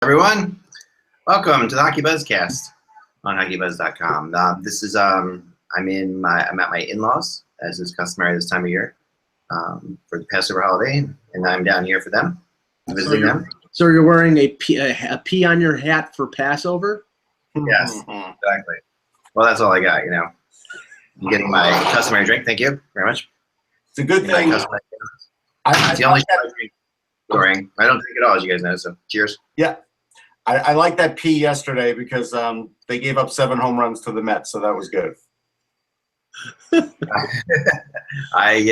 Everyone, welcome to the Hockey Buzzcast on HockeyBuzz.com. This is I'm at my in-laws, as is customary this time of year, for the Passover holiday, and I'm down here for them, visiting them. So you're wearing a P on your hat for Passover? Yes, exactly. Well, that's all I got. I'm getting my customary drink. Thank you very much. It's a good thing. It's the only drink I'm wearing. I don't drink it all, as you guys know. So, cheers. Yeah. I like that P yesterday because they gave up 7 home runs to the Mets, so that was good. I'm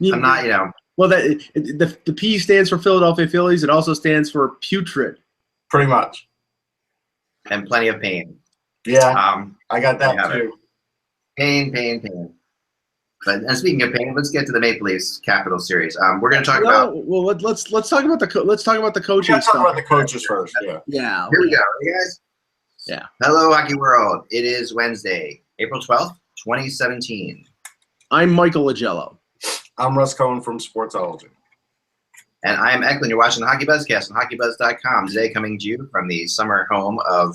not, Well, the P stands for Philadelphia Phillies. It also stands for putrid. Pretty much. And plenty of pain. Yeah, I got that too. Pain. And speaking of pain, let's get to the Maple Leafs Capital series. We're going to talk about. Well, let's talk about the coaching Let's talk about the coaches first. Yeah. Here we go, you guys. Yeah. Hello, Hockey World. It is Wednesday, April 12th, 2017. I'm Michael Lagello. I'm Russ Cohen from Sportsology. And I am Eklund. You're watching the Hockey Buzzcast on HockeyBuzz.com. Today, coming to you from the summer home of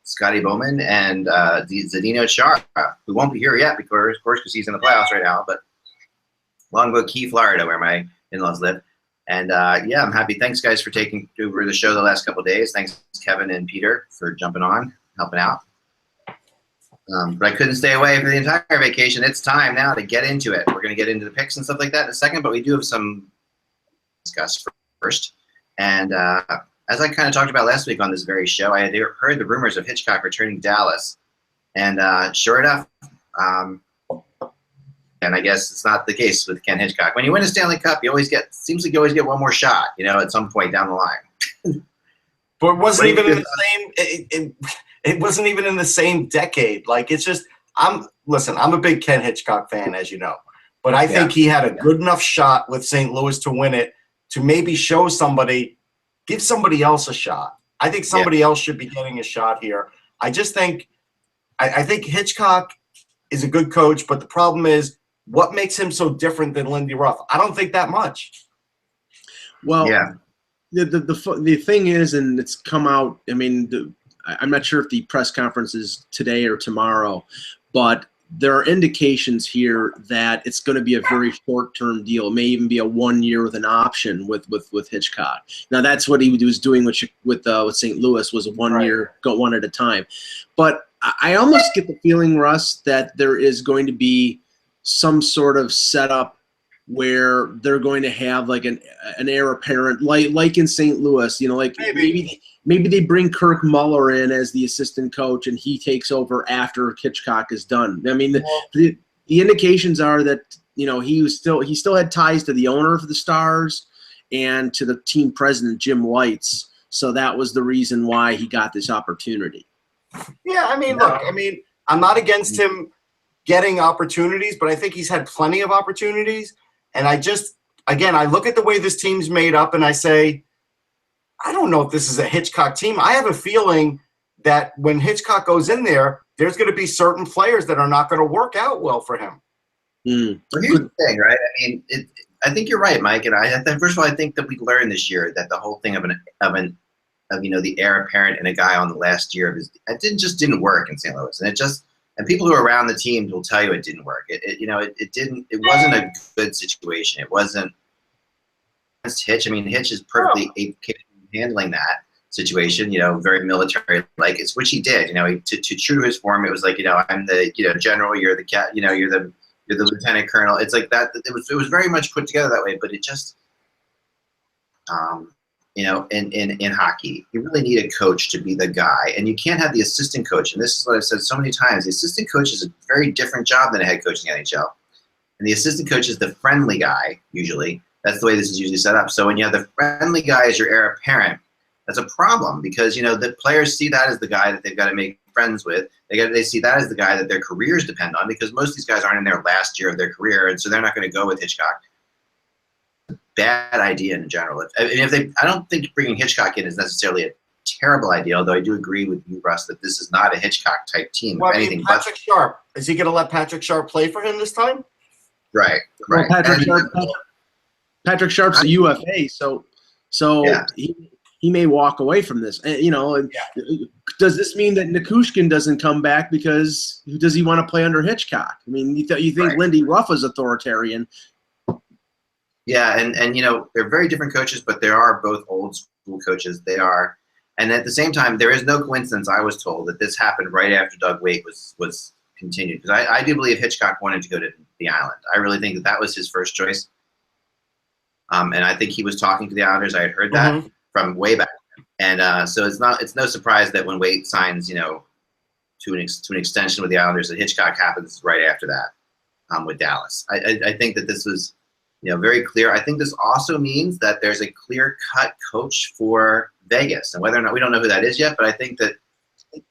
Scotty Bowman and Zdeno Chara, who won't be here yet, of course, because he's in the playoffs right now, but Longboat Key, Florida, where my in-laws live. And, I'm happy. Thanks, guys, for taking over the show the last couple of days. Thanks, Kevin and Peter, for jumping on, helping out. But I couldn't stay away for the entire vacation. It's time now to get into it. We're going to get into the picks and stuff like that in a second, but we do have some to discuss first. And as I kind of talked about last week on this very show, I had heard the rumors of Hitchcock returning to Dallas. And sure enough, and I guess it's not the case with Ken Hitchcock. When you win a Stanley Cup, seems like you always get one more shot, at some point down the line. But it wasn't even in the same. It wasn't even in the same decade. Like, it's just I'm a big Ken Hitchcock fan, as you know, but I think he had a good enough shot with St. Louis to win it to maybe show somebody, give somebody else a shot. I think somebody else should be getting a shot here. I just think I think Hitchcock is a good coach, but the problem is, what makes him so different than Lindy Ruff? I don't think that much. Well, the thing is, and it's come out, I'm not sure if the press conference is today or tomorrow, but there are indications here that it's going to be a very short-term deal. It may even be a 1 year with an option with Hitchcock. Now, that's what he was doing with St. Louis, was a 1 year, go one at a time. But I almost get the feeling, Russ, that there is going to be some sort of setup where they're going to have like an heir apparent, like in St. Louis, maybe they bring Kirk Muller in as the assistant coach and he takes over after Hitchcock is done. The indications are that he still had ties to the owner of the Stars and to the team president Jim Lites, so that was the reason why he got this opportunity. Yeah, look, I'm not against him getting opportunities, but I think he's had plenty of opportunities. And I look at the way this team's made up and I say, I don't know if this is a Hitchcock team. I have a feeling that when Hitchcock goes in there, there's going to be certain players that are not going to work out well for him. Well, here's the thing, right? I think you're right, Mike. And first of all, I think that we learned this year that the whole thing of the heir apparent and a guy on the last year of his, it didn't work in St. Louis, and people who are around the team will tell you it didn't work. It wasn't a good situation. It wasn't Hitch. Hitch is perfectly capable of handling that situation. Very military like, it's which he did. To true to his form, it was like, I'm the general, you're the cat, you're the lieutenant colonel. It's like that. It was very much put together that way, but it just in hockey, you really need a coach to be the guy, and you can't have the assistant coach. And this is what I've said so many times: the assistant coach is a very different job than a head coach in the NHL. And the assistant coach is the friendly guy. Usually, that's the way this is usually set up. So when you have the friendly guy as your heir apparent, that's a problem because the players see that as the guy that they've got to make friends with. They see that as the guy that their careers depend on, because most of these guys aren't in their last year of their career, and so they're not going to go with Hitchcock. Bad idea in general. I don't think bringing Hitchcock in is necessarily a terrible idea, although I do agree with you, Russ, that this is not a Hitchcock type team. Well, Patrick Sharp, is he going to let Patrick Sharp play for him this time? Right. Well, Patrick Sharp's a UFA, so he he may walk away from this. And, does this mean that Nichushkin doesn't come back because does he want to play under Hitchcock? I mean, you think Right. Lindy Ruff is authoritarian? Yeah, and they're very different coaches, but they are both old school coaches. They are, and at the same time, there is no coincidence. I was told that this happened right after Doug Waite was continued, because I do believe Hitchcock wanted to go to the Island. I really think that was his first choice, and I think he was talking to the Islanders. I had heard that from way back, and so it's no surprise that when Waite signs, to an extension with the Islanders, that Hitchcock happens right after that with Dallas. I think that this was. Very clear. I think this also means that there's a clear-cut coach for Vegas, and whether or not we don't know who that is yet, but I think that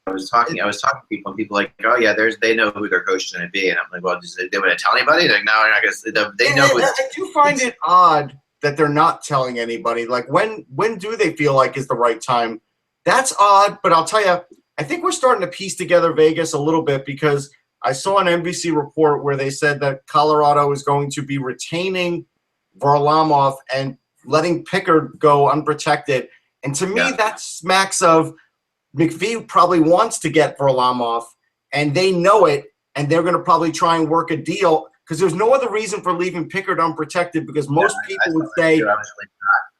I was talking to people, and people are like, oh yeah, they know who their coach is going to be, and I'm like, well, they want to tell anybody? Like, no, I guess they know. I do find it odd that they're not telling anybody. Like, when do they feel like is the right time? That's odd, but I'll tell you, I think we're starting to piece together Vegas a little bit, because I saw an NBC report where they said that Colorado is going to be retaining Varlamov and letting Pickard go unprotected. And to me, that smacks of McPhee probably wants to get Varlamov, and they know it, and they're going to probably try and work a deal, because there's no other reason for leaving Pickard unprotected, because most people would say –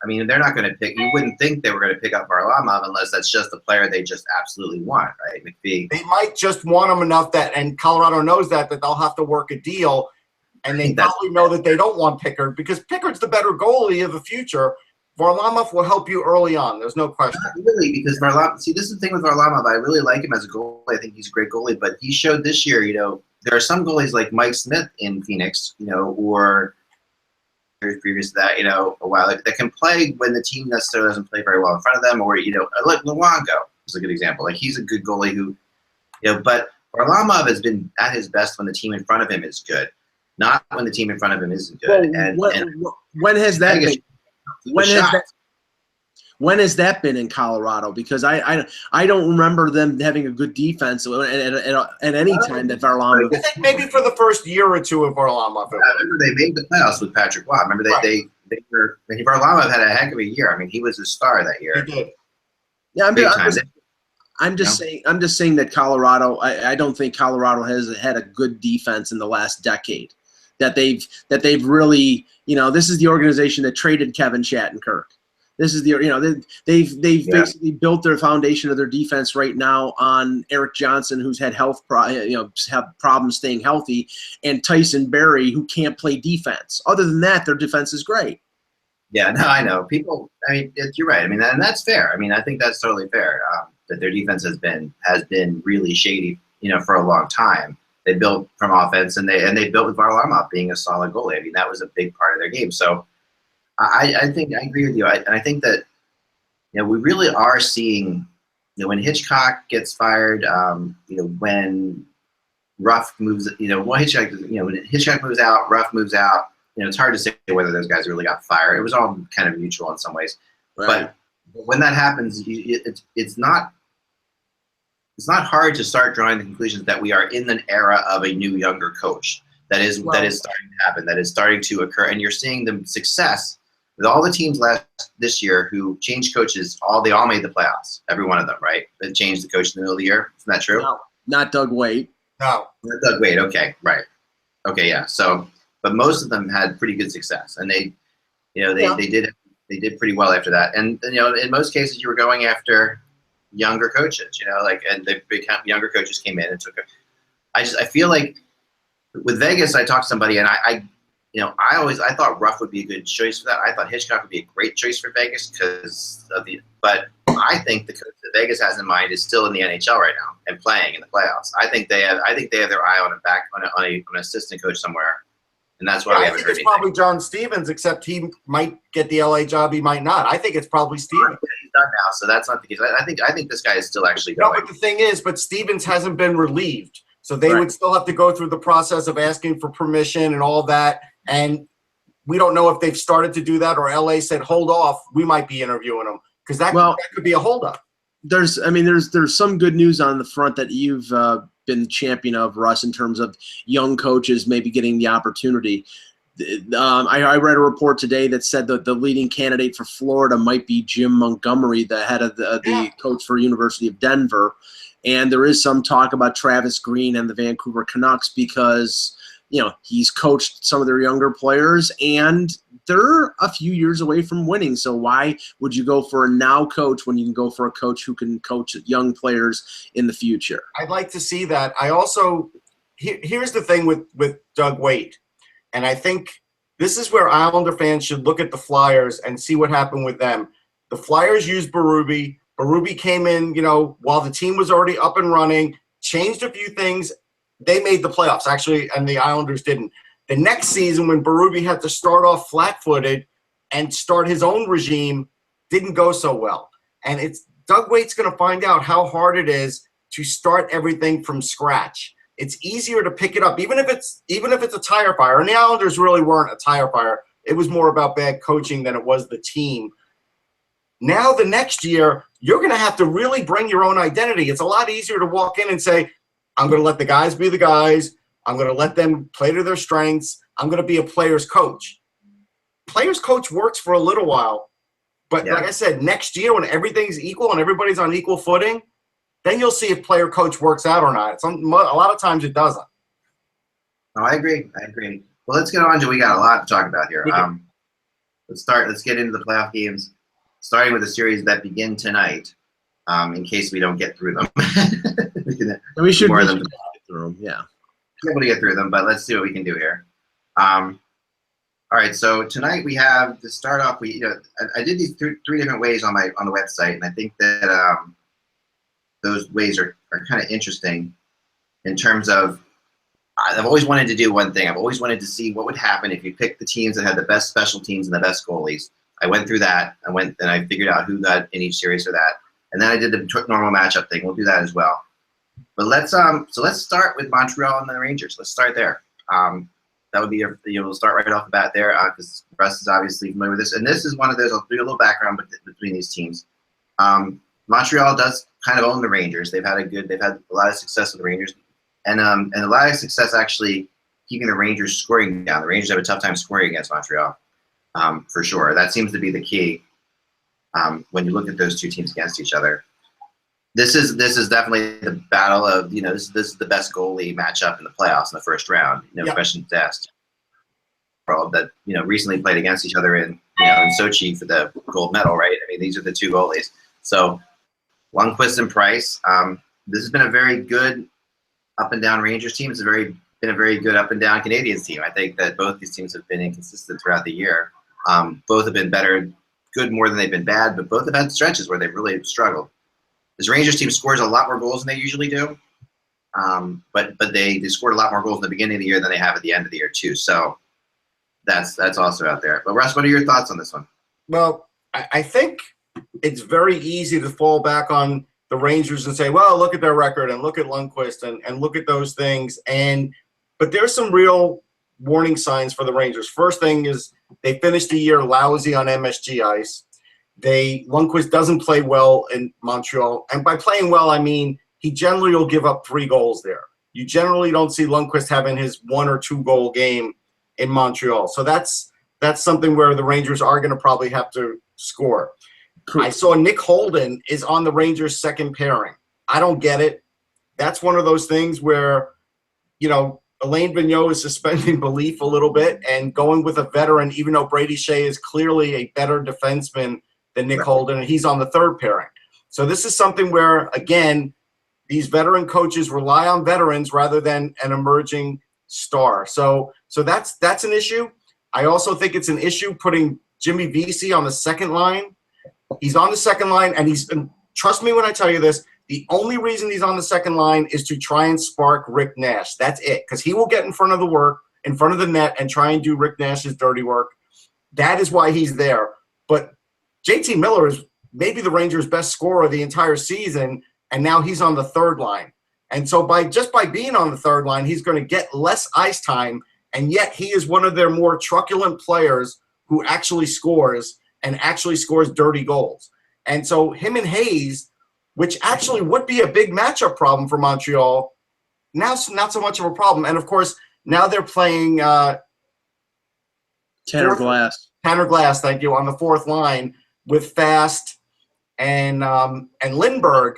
I mean, they're not going to pick – you wouldn't think they were going to pick up Varlamov unless that's just the player they just absolutely want, right? McPhee. They might just want him enough that – and Colorado knows that they'll have to work a deal, and they probably know that they don't want Pickard, because Pickard's the better goalie of the future. Varlamov will help you early on. There's no question. Not really, because Varlamov – see, this is the thing with Varlamov. I really like him as a goalie. I think he's a great goalie, but he showed this year, there are some goalies like Mike Smith in Phoenix, or – previous to that, a while that can play when the team necessarily doesn't play very well in front of them, or like Luongo is a good example. Like, he's a good goalie who, but Varlamov has been at his best when the team in front of him is good, not when the team in front of him isn't good. When has that been? When has that been in Colorado? Because I don't remember them having a good defense at any time that Varlamov. I think maybe for the first year or two of Varlamov. I remember they made the playoffs with Patrick Waugh. Remember Varlamov had a heck of a year. I mean, he was a star that year. He did. Yeah, I'm just saying that Colorado. I don't think Colorado has had a good defense in the last decade. That they've really, this is the organization that traded Kevin Shattenkirk. This is they've basically built their foundation of their defense right now on Eric Johnson, who's had have problems staying healthy, and Tyson Berry, who can't play defense. Other than that, their defense is great. Yeah, no, I know. People, you're right. I mean, and that's fair. I mean, I think that's totally fair. That their defense has been really shady, for a long time. They built from offense, and they built with Varlamov being a solid goalie. I mean, that was a big part of their game. So. I think I agree with you, and I think that we really are seeing when Hitchcock gets fired, when Ruff moves, when Hitchcock moves out, Ruff moves out. It's hard to say whether those guys really got fired. It was all kind of mutual in some ways, right. But when that happens, it's not hard to start drawing the conclusions that we are in an era of a new, younger coach. That is starting to happen. That is starting to occur, and you're seeing the success. With all the teams this year who changed coaches, they all made the playoffs. Every one of them, right? They changed the coach in the middle of the year. Isn't that true? No, not Doug Waite. No. Not Doug Waite. Okay, right. Okay, yeah. So, but most of them had pretty good success, and they did pretty well after that. And in most cases, you were going after younger coaches. And the younger coaches came in and took it. I feel like with Vegas, I talked to somebody, and I thought Ruff would be a good choice for that. I thought Hitchcock would be a great choice for Vegas but I think the coach that Vegas has in mind is still in the NHL right now and playing in the playoffs. I think they have their eye on an assistant coach somewhere, and that's why we haven't heard anything. It's probably John Stevens, except he might get the LA job, he might not. I think it's probably Stevens. He's done now, so that's not the case. I think this guy is still actually going. No, but the thing is, Stevens hasn't been relieved, so they would still have to go through the process of asking for permission and all that. And we don't know if they've started to do that, or LA said, hold off, we might be interviewing them, because that could be a holdup. There's some good news on the front that you've been champion of, Russ, in terms of young coaches maybe getting the opportunity. I read a report today that said that the leading candidate for Florida might be Jim Montgomery, the head of the coach for University of Denver. And there is some talk about Travis Green and the Vancouver Canucks because, he's coached some of their younger players and they're a few years away from winning. So why would you go for a now coach when you can go for a coach who can coach young players in the future? I'd like to see that. I also here's the thing with Doug Weight, and I think this is where Islander fans should look at the Flyers and see what happened with them. The Flyers used Berube. Berube came in, while the team was already up and running, changed a few things. They made the playoffs, actually, and the Islanders didn't. The next season, when Berube had to start off flat-footed and start his own regime, didn't go so well. And it's Doug Waite's going to find out how hard it is to start everything from scratch. It's easier to pick it up, even if it's a tire fire. And the Islanders really weren't a tire fire. It was more about bad coaching than it was the team. Now the next year, you're going to have to really bring your own identity. It's a lot easier to walk in and say, I'm going to let the guys be the guys. I'm going to let them play to their strengths. I'm going to be a player's coach. Player's coach works for a little while. But like I said, next year when everything's equal and everybody's on equal footing, then you'll see if player coach works out or not. A lot of times it doesn't. No, I agree. Well, let's get on to, we got a lot to talk about here. Let's get into the playoff games, starting with the series that begin tonight, in case we don't get through them. we should get through them, yeah. Able to get through them, but let's see what we can do here. All right, so tonight we have to start off. I did these three different ways on the website, and I think that those ways are kind of interesting in terms of I've always wanted to do one thing. I've always wanted to see what would happen if you picked the teams that had the best special teams and the best goalies. I went through that. I figured out who got in each series for that, and then I did the normal matchup thing. We'll do that as well. But let's start with Montreal and the Rangers. Let's start there. That would be we'll start right off the bat there because Russ is obviously familiar with this. And this is one of those. I'll do a little background between these teams. Montreal does kind of own the Rangers. They've had a lot of success with the Rangers, and a lot of success actually keeping the Rangers scoring down. The Rangers have a tough time scoring against Montreal, for sure. That seems to be the key when you look at those two teams against each other. This is definitely the battle of this is the best goalie matchup in the playoffs in the first round. Questions asked. That recently played against each other in Sochi for the gold medal, right? I mean, these are the two goalies. So Lundqvist and Price. This has been a very good up and down Rangers team. It's been a very good up and down Canadiens team. I think that both these teams have been inconsistent throughout the year. Both have been good more than they've been bad, but both have had stretches where they've really struggled. This Rangers team scores a lot more goals than they usually do, but they scored a lot more goals in the beginning of the year than they have at the end of the year too. So that's also out there. But Russ, what are your thoughts on this one? Well, I think it's very easy to fall back on the Rangers and say, well, look at their record and look at Lundqvist and look at those things. But there's some real warning signs for the Rangers. First thing is they finished the year lousy on MSG ice. Lundqvist doesn't play well in Montreal. And by playing well, I mean he generally will give up 3 goals there. You generally don't see Lundqvist having his 1 or 2 goal game in Montreal. So that's something where the Rangers are going to probably have to score. I saw Nick Holden is on the Rangers' second pairing. I don't get it. That's one of those things where, Alain Vigneault is suspending belief a little bit and going with a veteran, even though Brady Shea is clearly a better defenseman than Nick Holden, and he's on the third pairing. So this is something where, again, these veteran coaches rely on veterans rather than an emerging star. So that's an issue. I also think it's an issue putting Jimmy Vesey on the second line. He's on the second line, and trust me when I tell you this, the only reason he's on the second line is to try and spark Rick Nash. That's it, because he will get in front of the net, and try and do Rick Nash's dirty work. That is why he's there. But JT Miller is maybe the Rangers' best scorer the entire season, and now he's on the third line. And so by being on the third line, he's going to get less ice time, and yet he is one of their more truculent players who actually scores dirty goals. And so him and Hayes, which actually would be a big matchup problem for Montreal, now not so much of a problem. And, of course, now they're playing Tanner Glass. Tanner Glass, thank you, on the fourth line with Fast and Lindbergh.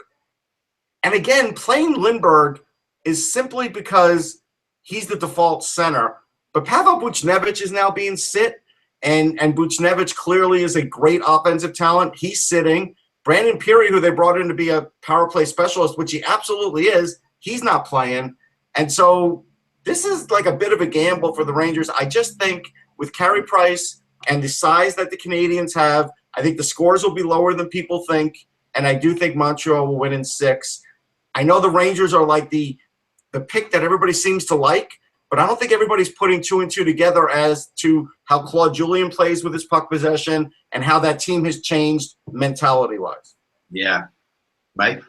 And again, playing Lindbergh is simply because he's the default center. But Pavel Buchnevich is now being sit, and Buchnevich clearly is a great offensive talent. He's sitting. Brandon Peary, who they brought in to be a power play specialist, which he absolutely is, he's not playing. And so this is like a bit of a gamble for the Rangers. I just think with Carey Price and the size that the Canadiens have, I think the scores will be lower than people think, and I do think Montreal will win in 6. I know the Rangers are like the pick that everybody seems to like, but I don't think everybody's putting 2 and 2 together as to how Claude Julien plays with his puck possession and how that team has changed mentality-wise. Yeah. Mike?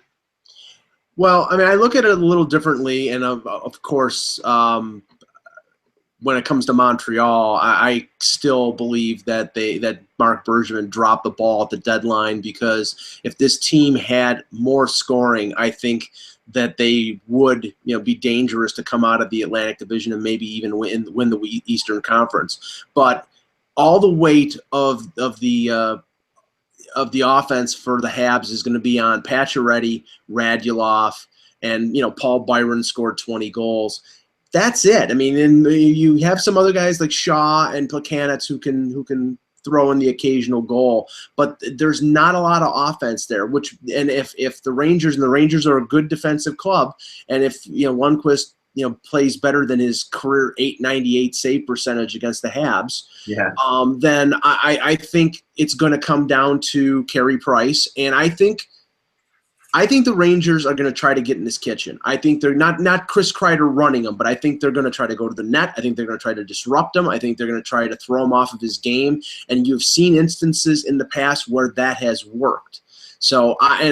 Well, I mean, I look at it a little differently, and of course, when it comes to Montreal, I still believe that that Marc Bergevin dropped the ball at the deadline, because if this team had more scoring, I think that they would, be dangerous to come out of the Atlantic Division and maybe even win the Eastern Conference. But all the weight of the offense for the Habs is going to be on Pacioretty, Radulov, and Paul Byron scored 20 goals. That's it. I mean, and you have some other guys like Shaw and Plekanec who can throw in the occasional goal, but there's not a lot of offense there. And if the Rangers are a good defensive club, and if Lundqvist plays better than his career .898 save percentage against the Habs, then I think it's going to come down to Carey Price, and I think the Rangers are going to try to get in this kitchen. I think they're not Chris Kreider running them, but I think they're going to try to go to the net. I think they're going to try to disrupt him. I think they're going to try to throw him off of his game. And you've seen instances in the past where that has worked. So I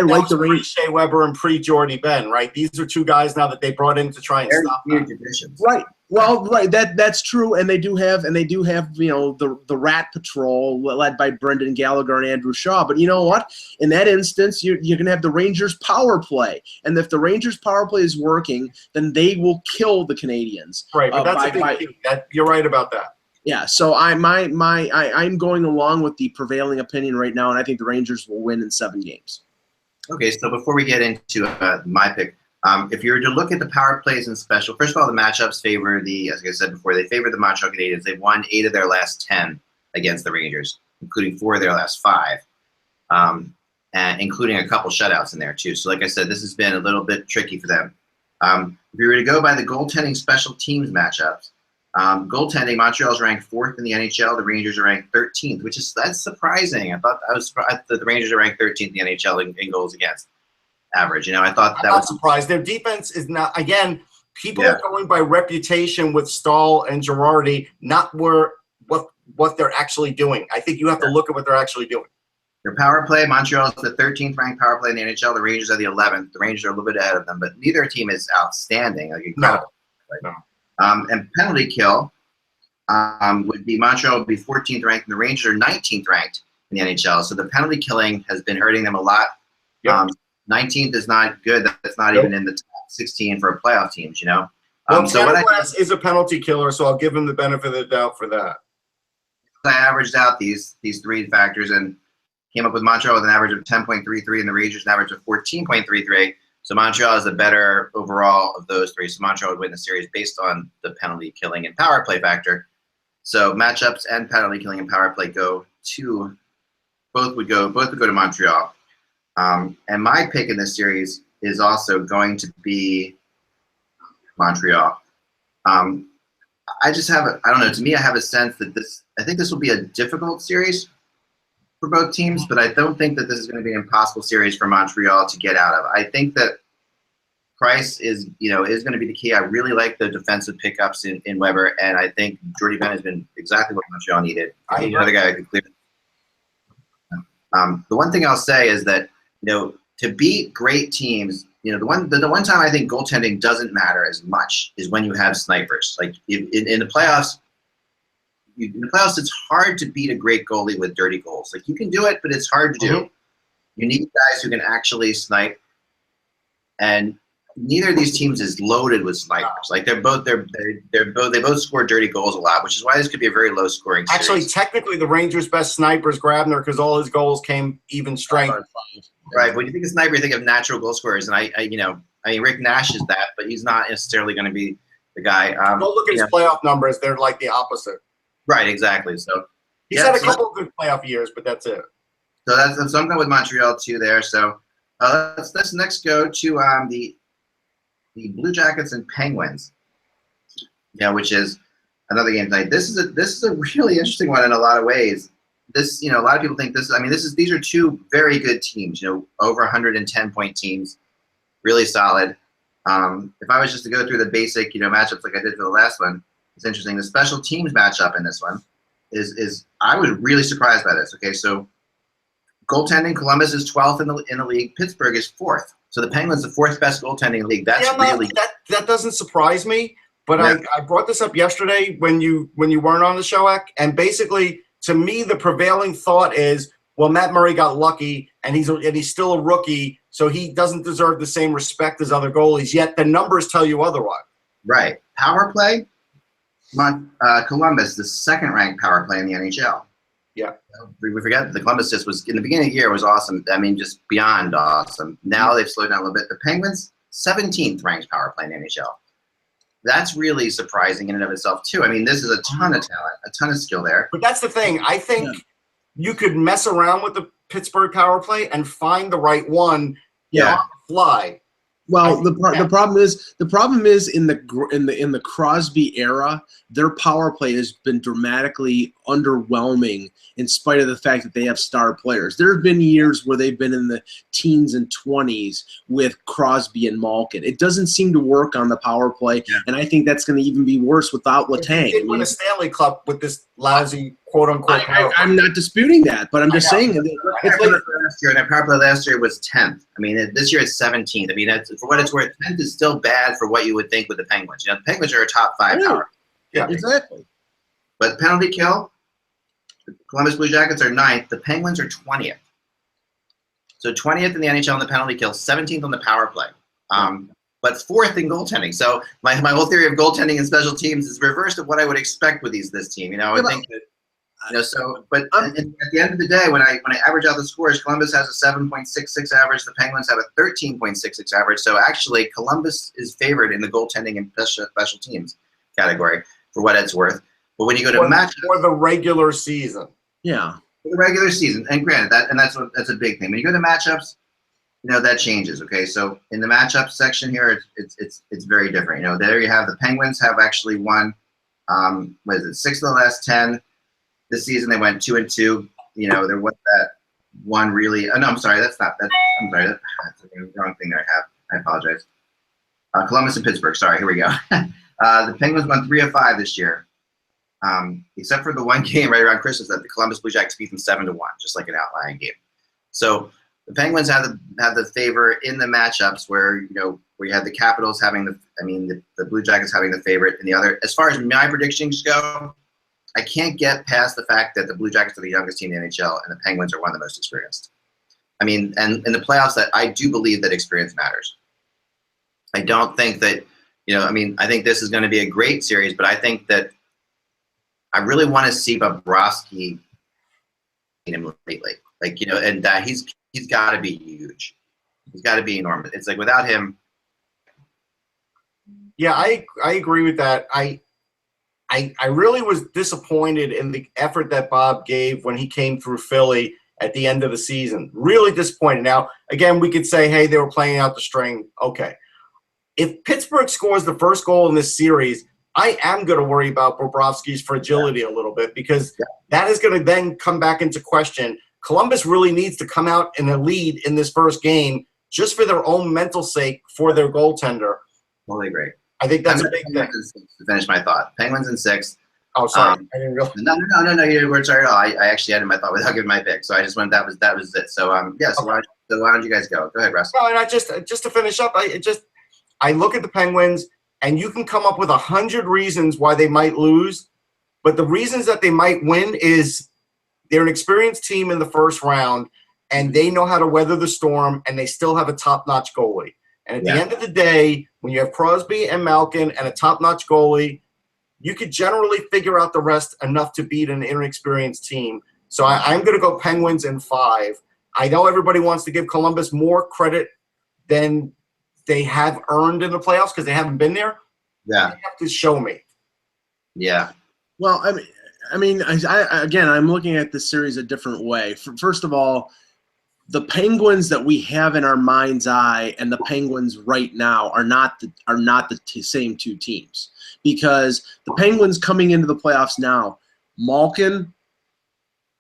like the Rangers. Shea Weber and pre-Jordy Ben, right? These are 2 guys now that they brought in to try and stop that. Right. Well, right. That's true, and they do have the Rat Patrol led by Brendan Gallagher and Andrew Shaw. But you know what? In that instance, you're going to have the Rangers power play, and if the Rangers power play is working, then they will kill the Canadiens. Right, but that's a big key. You're right about that. Yeah. So I'm going along with the prevailing opinion right now, and I think the Rangers will win in 7 games. Okay, so before we get into my pick. If you were to look at the power plays and special, first of all, the matchups favor as I said before, they favor the Montreal Canadiens. They've won 8 of their last 10 against the Rangers, including 4 of their last 5, and including a couple shutouts in there too. So like I said, this has been a little bit tricky for them. If you were to go by the goaltending special teams matchups, goaltending, Montreal's ranked 4th in the NHL. The Rangers are ranked 13th, that's surprising. I was surprised that the Rangers are ranked 13th in the NHL in goals against average. I thought that was surprised. Their defense is not, again, people are going by reputation with Stahl and Girardi, not what they're actually doing. I think you have to look at what they're actually doing. Their power play, Montreal is the 13th ranked power play in the NHL. The Rangers are the 11th. The Rangers are a little bit ahead of them, but neither team is outstanding. Incredible. No. And penalty kill would be Montreal would be 14th ranked, and the Rangers are 19th ranked in the NHL. So the penalty killing has been hurting them a lot. Yep. 19th is not good. That's not even in the top 16 for playoff teams, Well, Tanner Glass is a penalty killer, so I'll give him the benefit of the doubt for that. I averaged out these 3 factors and came up with Montreal with an average of 10.33 and the Rangers an average of 14.33. So Montreal is the better overall of those 3. So Montreal would win the series based on the penalty killing and power play factor. So matchups and penalty killing and power play both would go to Montreal. And my pick in this series is also going to be Montreal. I just have I don't know. To me, I have a sense that I think this will be a difficult series for both teams, but I don't think that this is going to be an impossible series for Montreal to get out of. I think that Price is going to be the key. I really like the defensive pickups in Weber, and I think Jordy Ben has been exactly what Montreal needed. I think another guy who could clear. The one thing I'll say is that to beat great teams, the one time I think goaltending doesn't matter as much is when you have snipers. Like in the playoffs, it's hard to beat a great goalie with dirty goals. Like you can do it, but it's hard to do. You need guys who can actually snipe. And neither of these teams is loaded with snipers. Like they both score dirty goals a lot, which is why this could be a very low scoring series. Actually, technically, the Rangers' best sniper is Grabner because all his goals came even strength. Right. When you think of sniper, you think of natural goal scorers, and I mean, Rick Nash is that, but he's not necessarily going to be the guy. Go look at his playoff numbers; they're like the opposite. Right. Exactly. So he's had a couple of good playoff years, but that's it. So so I'm going with Montreal too there. So let's next go to the Blue Jackets and Penguins. Yeah, which is another game tonight. This is a really interesting one in a lot of ways. This, a lot of people think this. I mean, these are two very good teams. Over 110 point teams, really solid. If I was just to go through the basic, matchups like I did for the last one, it's interesting. The special teams matchup in this one is I was really surprised by this. Okay, so goaltending, Columbus is 12th in the league. Pittsburgh is 4th. So the Penguins, the 4th best goaltending in the league. That's really that doesn't surprise me. But yeah. I brought this up yesterday when you weren't on the show, Ek, and basically to me the prevailing thought is, well, Matt Murray got lucky and he's still a rookie, so he doesn't deserve the same respect as other goalies. Yet the numbers tell you otherwise. Right. Power play. Columbus, the 2nd ranked power play in the NHL. Yeah. We forget the Columbus just was in the beginning of the year was awesome. I mean, just beyond awesome. Now they've slowed down a little bit. The Penguins, 17th ranked power play in the NHL. That's really surprising in and of itself too. I mean, this is a ton of talent, a ton of skill there. But that's the thing. I think you could mess around with the Pittsburgh power play and find the right one on the fly. Well, the problem is in the Crosby era, their power play has been dramatically underwhelming in spite of the fact that they have star players. There have been years where they've been in the teens and 20s with Crosby and Malkin. It doesn't seem to work on the power play, and I think that's going to even be worse without Letang. They did win a Stanley Cup with this lousy quote-unquote power play. I'm not disputing that, but I'm just saying that their power play last year was 10th. I mean, this year it's 17th. I mean, for what it's worth, 10th is still bad for what you would think with the Penguins. The Penguins are a top 5 power. Yeah, exactly. But penalty kill, the Columbus Blue Jackets are 9th. The Penguins are 20th. So 20th in the NHL in the penalty kill, 17th on the power play, but 4th in goaltending. So my whole theory of goaltending and special teams is reversed of what I would expect with this team. I would think that. But at the end of the day, when I average out the scores, Columbus has a 7.66 average. The Penguins have a 13.66 average. So actually, Columbus is favored in the goaltending and special teams category for what it's worth. But when you go to matchups for the regular season, for the regular season, and granted that's a big thing. When you go to matchups, that changes. Okay, so in the matchup section here, it's very different. There you have the Penguins have actually won. 6 of the last 10. This season they went 2-2. There was that one really. Oh, no, I'm sorry. That's not that. I'm sorry. That's the wrong thing there. I apologize. Columbus and Pittsburgh. Sorry. Here we go. The Penguins won 3 of 5 this year, except for the one game right around Christmas that the Columbus Blue Jackets beat them 7-1, just like an outlying game. So the Penguins have the favor in the matchups where you have the Capitals having the Blue Jackets having the favorite in the other. As far as my predictions go, I can't get past the fact that the Blue Jackets are the youngest team in the NHL and the Penguins are one of the most experienced. I mean, and in the playoffs, that I do believe that experience matters. I don't think that, I think this is going to be a great series, but I think that I really want to see Bobrovsky in him lately. And he's got to be huge. He's got to be enormous. It's like without him. Yeah, I agree with that. I really was disappointed in the effort that Bob gave when he came through Philly at the end of the season. Really disappointed. Now, again, we could say, hey, they were playing out the string. Okay. If Pittsburgh scores the first goal in this series, I am going to worry about Bobrovsky's fragility a little bit because that is going to then come back into question. Columbus really needs to come out in a lead in this first game just for their own mental sake for their goaltender. Totally agree. I think that's a big thing. To finish my thought, Penguins in 6th. Oh, sorry. I didn't realize. No. You weren't sorry at all. I actually added my thought without giving my pick, so I just went. That was it. So So why don't you guys go? Go ahead, Russ. No, and I just to finish up, I look at the Penguins, and you can come up with 100 reasons why they might lose, but the reasons that they might win is they're an experienced team in the first round, and they know how to weather the storm, and they still have a top-notch goalie. And at the end of the day, when you have Crosby and Malkin and a top-notch goalie, you could generally figure out the rest enough to beat an inexperienced team. So I'm going to go Penguins in 5. I know everybody wants to give Columbus more credit than they have earned in the playoffs because they haven't been there. Yeah. They have to show me. Yeah. Well, I'm looking at this series a different way. First of all, the Penguins that we have in our mind's eye and the Penguins right now are not the same two teams, because the Penguins coming into the playoffs now, Malkin,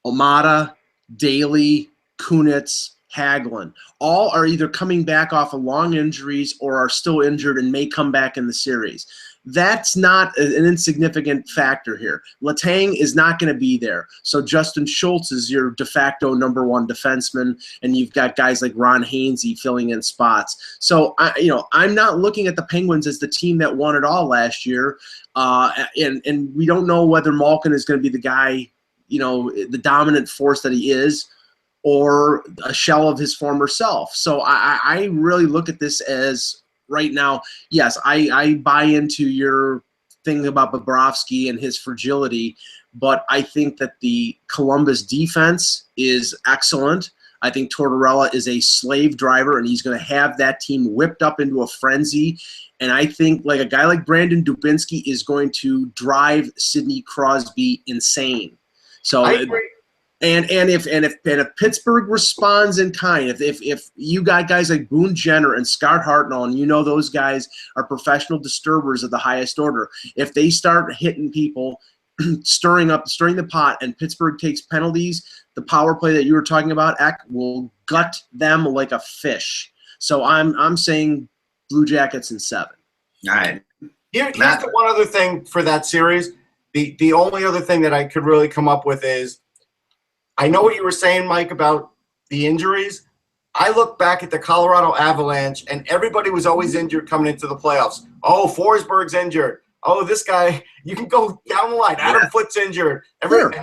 Omada, Daly, Kunitz, Hagelin, all are either coming back off of long injuries or are still injured and may come back in the series. That's not an insignificant factor here. Letang is not going to be there. So Justin Schultz is your de facto number 1 defenseman, and you've got guys like Ron Hainsey filling in spots. So I'm not looking at the Penguins as the team that won it all last year, and we don't know whether Malkin is going to be the guy, the dominant force that he is, or a shell of his former self. So I really look at this as, right now, yes, I buy into your thing about Bobrovsky and his fragility, but I think that the Columbus defense is excellent. I think Tortorella is a slave driver, and he's going to have that team whipped up into a frenzy. And I think like a guy like Brandon Dubinsky is going to drive Sidney Crosby insane. So I agree. And if Pittsburgh responds in kind, if you got guys like Boone Jenner and Scott Hartnell, and those guys are professional disturbers of the highest order, if they start hitting people, stirring the pot, and Pittsburgh takes penalties, the power play that you were talking about, Eck, will gut them like a fish. So I'm saying Blue Jackets in 7. All right. Here's the one other thing for that series. The only other thing that I could really come up with is, I know what you were saying, Mike, about the injuries. I look back at the Colorado Avalanche, and everybody was always injured coming into the playoffs. Oh, Forsberg's injured. Oh, this guy, you can go down the line. Adam Foote's injured. Sure.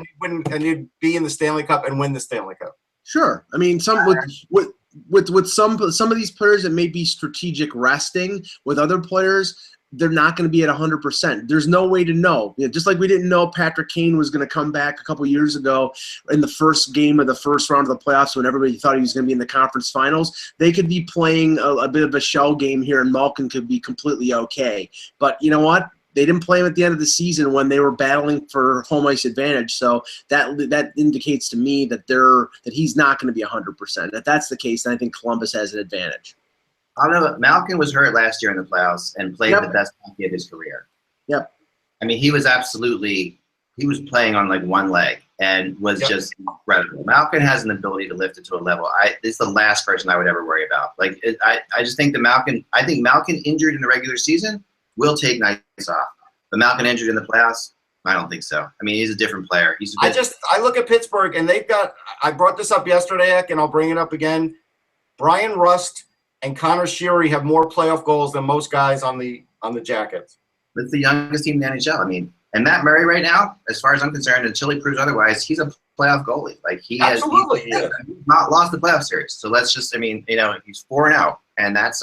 And you'd be in the Stanley Cup and win the Stanley Cup. Sure. I mean, with some of these players, it may be strategic resting. With other players, they're not going to be at 100%. There's no way to know. Just like we didn't know Patrick Kane was going to come back a couple years ago in the first game of the first round of the playoffs when everybody thought he was going to be in the conference finals. They could be playing a bit of a shell game here, and Malkin could be completely okay. But you know what? They didn't play him at the end of the season when they were battling for home ice advantage. So that indicates to me that he's not going to be 100%. If that's the case, then I think Columbus has an advantage. I don't know. Malkin was hurt last year in the playoffs and played the best hockey of his career. Yep. I mean, he was playing on like one leg and was just incredible. Malkin has an ability to lift it to a level. This is the last person I would ever worry about. I just think Malkin injured in the regular season will take nights off. But Malkin injured in the playoffs, I don't think so. I mean, he's a different player. I look at Pittsburgh, and they've got – I brought this up yesterday, Eck, and I'll bring it up again. Brian Rust and Connor Sheary have more playoff goals than most guys on the Jackets. It's the youngest team in the NHL. I mean, and Matt Murray right now, as far as I'm concerned, until he proves otherwise, he's a playoff goalie. Like he's not lost the playoff series. So let's just, he's 4-0, and that's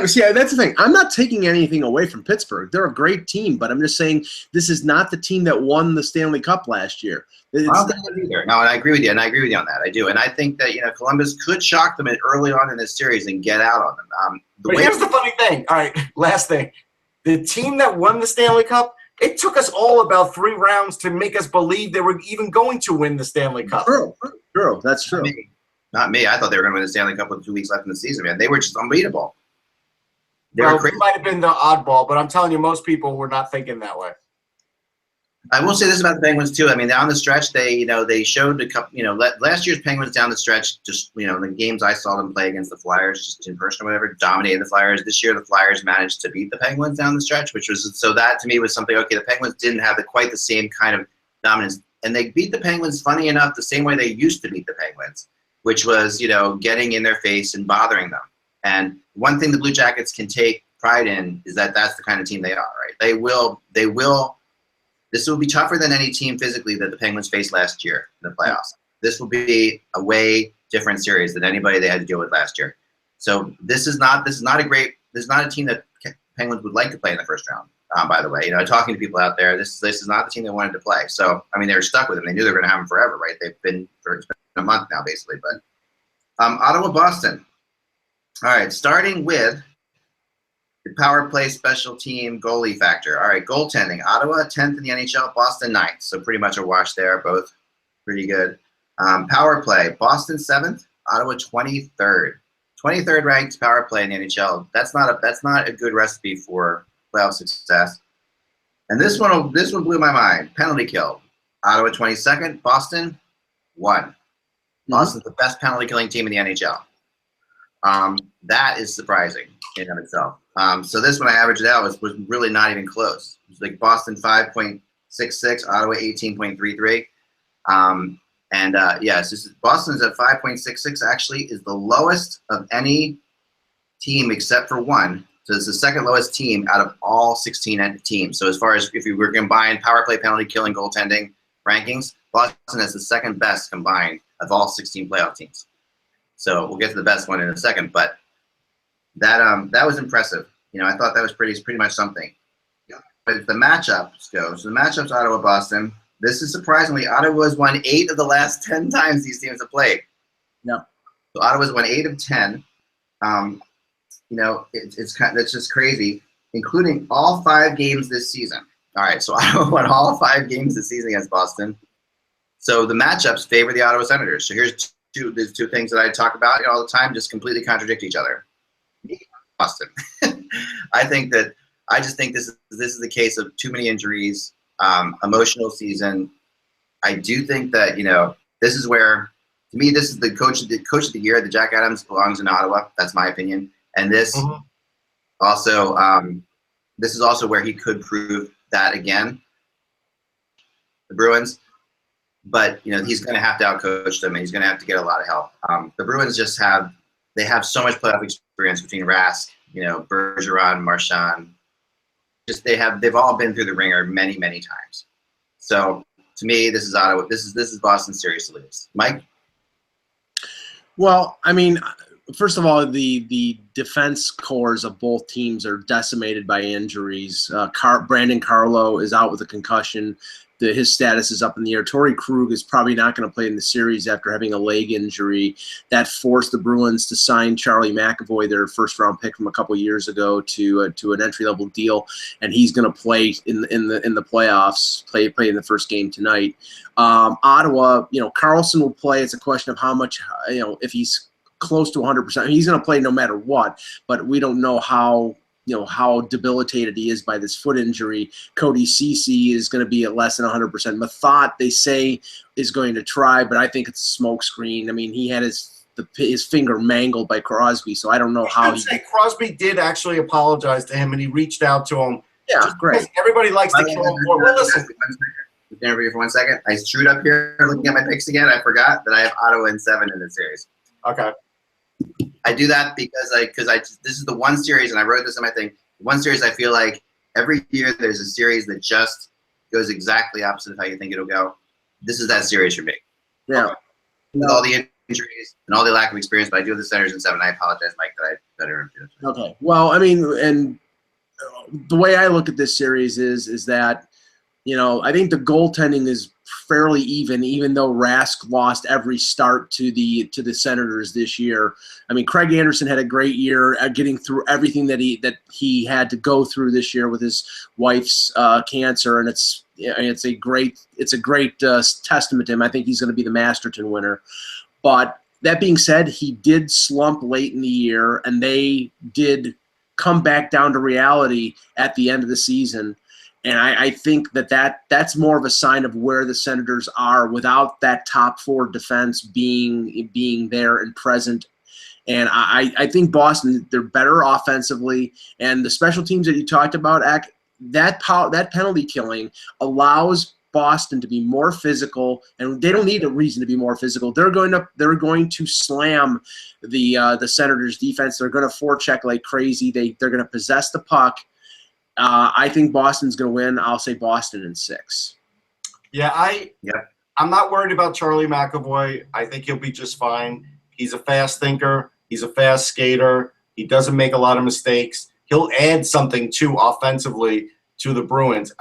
see, that's the thing. I'm not taking anything away from Pittsburgh. They're a great team, but I'm just saying this is not the team that won the Stanley Cup last year. I don't think that either. No, and I agree with you, on that. I do, and I think that Columbus could shock them early on in this series and get out on them. But here's the funny thing. All right, last thing. The team that won the Stanley Cup, it took us all about 3 rounds to make us believe they were even going to win the Stanley Cup. True. That's true. Not me. I thought they were going to win the Stanley Cup with 2 weeks left in the season, man. They were just unbeatable. We might have been the oddball, but I'm telling you, most people were not thinking that way. I will say this about the Penguins too. I mean, down the stretch, they showed a couple. Last year's Penguins down the stretch, just the games I saw them play against the Flyers, just in person or whatever, dominated the Flyers. This year, the Flyers managed to beat the Penguins down the stretch, that to me was something. Okay, the Penguins didn't have quite the same kind of dominance, and they beat the Penguins. Funny enough, the same way they used to beat the Penguins, which was getting in their face and bothering them. And one thing the Blue Jackets can take pride in is that that's the kind of team they are, right? They will. This will be tougher than any team physically that the Penguins faced last year in the playoffs. This will be a way different series than anybody they had to deal with last year. So this is not a team that Penguins would like to play in the first round. By the way, you know, talking to people out there, this is not the team they wanted to play. So I mean, they were stuck with him. They knew they were going to have him forever, right? It's been a month now, basically. But Ottawa, Boston. All right, starting with the power play, special team, goalie factor. All right, goaltending. Ottawa 10th in the NHL, Boston 9th. So pretty much a wash there, both pretty good. Power play, Boston 7th, Ottawa 23rd. 23rd ranked power play in the NHL. That's not a good recipe for playoff success. And this one blew my mind. Penalty kill. Ottawa 22nd, Boston 1. Boston's the best penalty killing team in the NHL. That is surprising in and of itself. So this one I averaged out was really not even close. It was like Boston 5.66, Ottawa 18.33. Yes, Boston's at 5.66 actually is the lowest of any team except for one. So it's the second lowest team out of all 16 teams. So as far as if we were combined power play, penalty killing, goaltending rankings, Boston has the second best combined of all 16 playoff teams. So we'll get to the best one in a second, but that was impressive. You know, I thought that was pretty much something. Yeah. But if the matchups go, so the matchups Ottawa, Boston. This is surprisingly, Ottawa's won 8 of the last 10 times these teams have played. Yeah. So Ottawa's won 8 of 10. You know, that's just crazy, including all 5 games this season. All right, so Ottawa won all 5 games this season against Boston. So the matchups favor the Ottawa Senators. So here's there's two things that I talk about all the time, just completely contradict each other. Boston. I just think this is the case of too many injuries, emotional season. I do think that, you know, this is where, to me, this is the coach of the year. The Jack Adams belongs in Ottawa. That's my opinion. And this also, this is also where he could prove that again. The Bruins. But, you know, he's going to have to outcoach them, and he's going to have to get a lot of help. The Bruins have so much playoff experience between Rask, you know, Bergeron, Marchand. They've all been through the ringer many, many times. So to me, this is Ottawa. This is Boston's series to lose. Mike? Well, I mean, first of all, the defense cores of both teams are decimated by injuries. Brandon Carlo is out with a concussion. His status is up in the air. Torrey Krug is probably not going to play in the series after having a leg injury. That forced the Bruins to sign Charlie McAvoy, their first-round pick from a couple years ago, to an entry-level deal, and he's going to play in the playoffs. Play in the first game tonight. Ottawa, you know, Carlson will play. It's a question of how much, you know, if he's close to 100%. He's going to play no matter what, but we don't know how debilitated he is by this foot injury. Cody Ceci is going to be at less than 100%. Mathot, they say, is going to try, but I think it's a smokescreen. I mean, he had his finger mangled by Crosby, so I don't know how. Crosby did actually apologize to him, and he reached out to him. Yeah, great. Everybody likes to kill him. Well, listen. Interview for 1 second. I screwed up here looking at my picks again. I forgot that I have Ottawa in 7 in this series. Okay. I do that because this is the one series, and I wrote this in my thing. One series I feel like every year there's a series that just goes exactly opposite of how you think it'll go. This is that series for me. Yeah. With all the injuries and all the lack of experience, but I do have the Senators in 7. I apologize, Mike, that I better. Okay. Well, I mean, and the way I look at this series is that, you know, I think the goaltending is fairly even though Rask lost every start to the Senators this year. I mean, Craig Anderson had a great year at getting through everything that he had to go through this year with his wife's cancer, and it's a great testament to him. I think he's going to be the Masterton winner. But that being said, he did slump late in the year, and they did come back down to reality at the end of the season. And I think that's more of a sign of where the Senators are without that top 4 defense being there and present. And I think Boston, they're better offensively. And the special teams that you talked about, that penalty killing allows Boston to be more physical, and they don't need a reason to be more physical. They're going to slam the Senators' defense. They're going to forecheck like crazy. They're going to possess the puck. I think Boston's going to win. I'll say Boston in 6. Yeah, I'm not worried about Charlie McAvoy. I think he'll be just fine. He's a fast thinker. He's a fast skater. He doesn't make a lot of mistakes. He'll add something too offensively to the Bruins.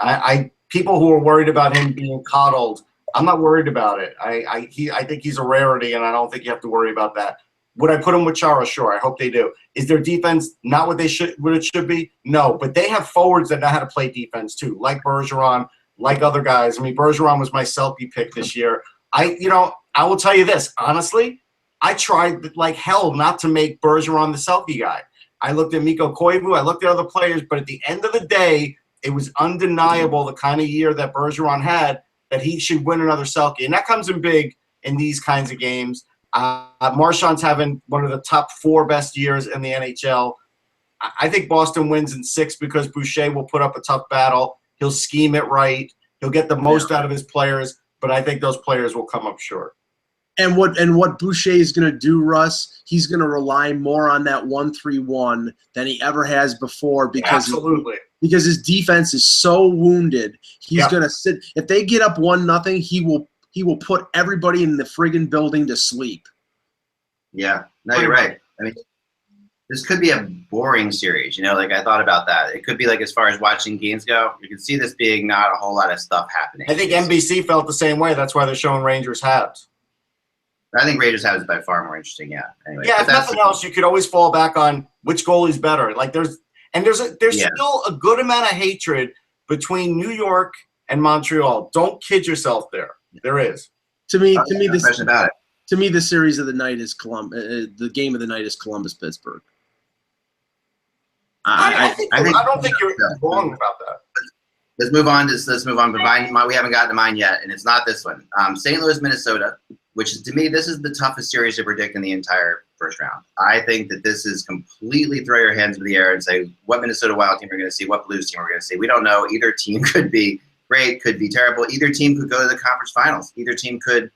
People who are worried about him being coddled, I'm not worried about it. I think he's a rarity, and I don't think you have to worry about that. Would I put him with Chara? Sure. I hope they do. Is their defense not what it should be? No. But they have forwards that know how to play defense too, like Bergeron, like other guys. I mean, Bergeron was my Selke pick this year. I will tell you this, honestly, I tried like hell not to make Bergeron the Selke guy. I looked at Mikko Koivu, I looked at other players, but at the end of the day, it was undeniable the kind of year that Bergeron had that he should win another Selke. And that comes in big in these kinds of games. Marchand's having one of the top 4 best years in the NHL. I think Boston wins in 6 because Boucher will put up a tough battle. He'll scheme it right. He'll get the most out of his players, but I think those players will come up short. And what Boucher is going to do, Russ, he's going to rely more on that 1-3-1 than he ever has before because his defense is so wounded. He's going to sit. If they get up 1-0, he will put everybody in the friggin' building to sleep. Yeah, no, you're right. I mean, this could be a boring series. Like I thought about that. It could be like as far as watching games go, you can see this being not a whole lot of stuff happening. I think NBC felt the same way. That's why they're showing Rangers Habs. I think Rangers Habs is by far more interesting. Yeah. Anyway, yeah. If nothing else, you could always fall back on which goalie's better. Like there's still a good amount of hatred between New York and Montreal. Don't kid yourself there. There is. To me, the series of the night is the game of the night is Columbus-Pittsburgh. I don't think you're wrong about that. Let's move on. But we haven't gotten to mine yet, and it's not this one. St. Louis, Minnesota, which is, to me, this is the toughest series to predict in the entire first round. I think that this is completely throw your hands in the air and say what Minnesota Wild team we're going to see, what Blues team we're going to see. We don't know. Either team could be great, could be terrible. Either team could go to the conference finals. Either team could,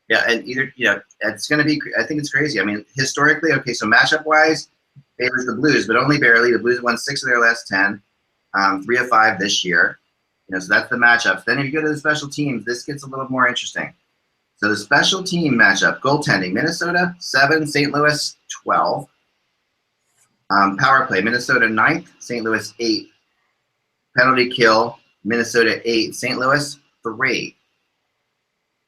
it's going to be, I think it's crazy. I mean, historically, okay, so matchup-wise, favors the Blues, but only barely. The Blues won 6 of their last 10, 3 of 5 this year. So that's the matchups. Then if you go to the special teams, this gets a little more interesting. So the special team matchup, goaltending, Minnesota 7, St. Louis 12. Power play, Minnesota 9th, St. Louis 8. Penalty kill, Minnesota 8, St. Louis 3.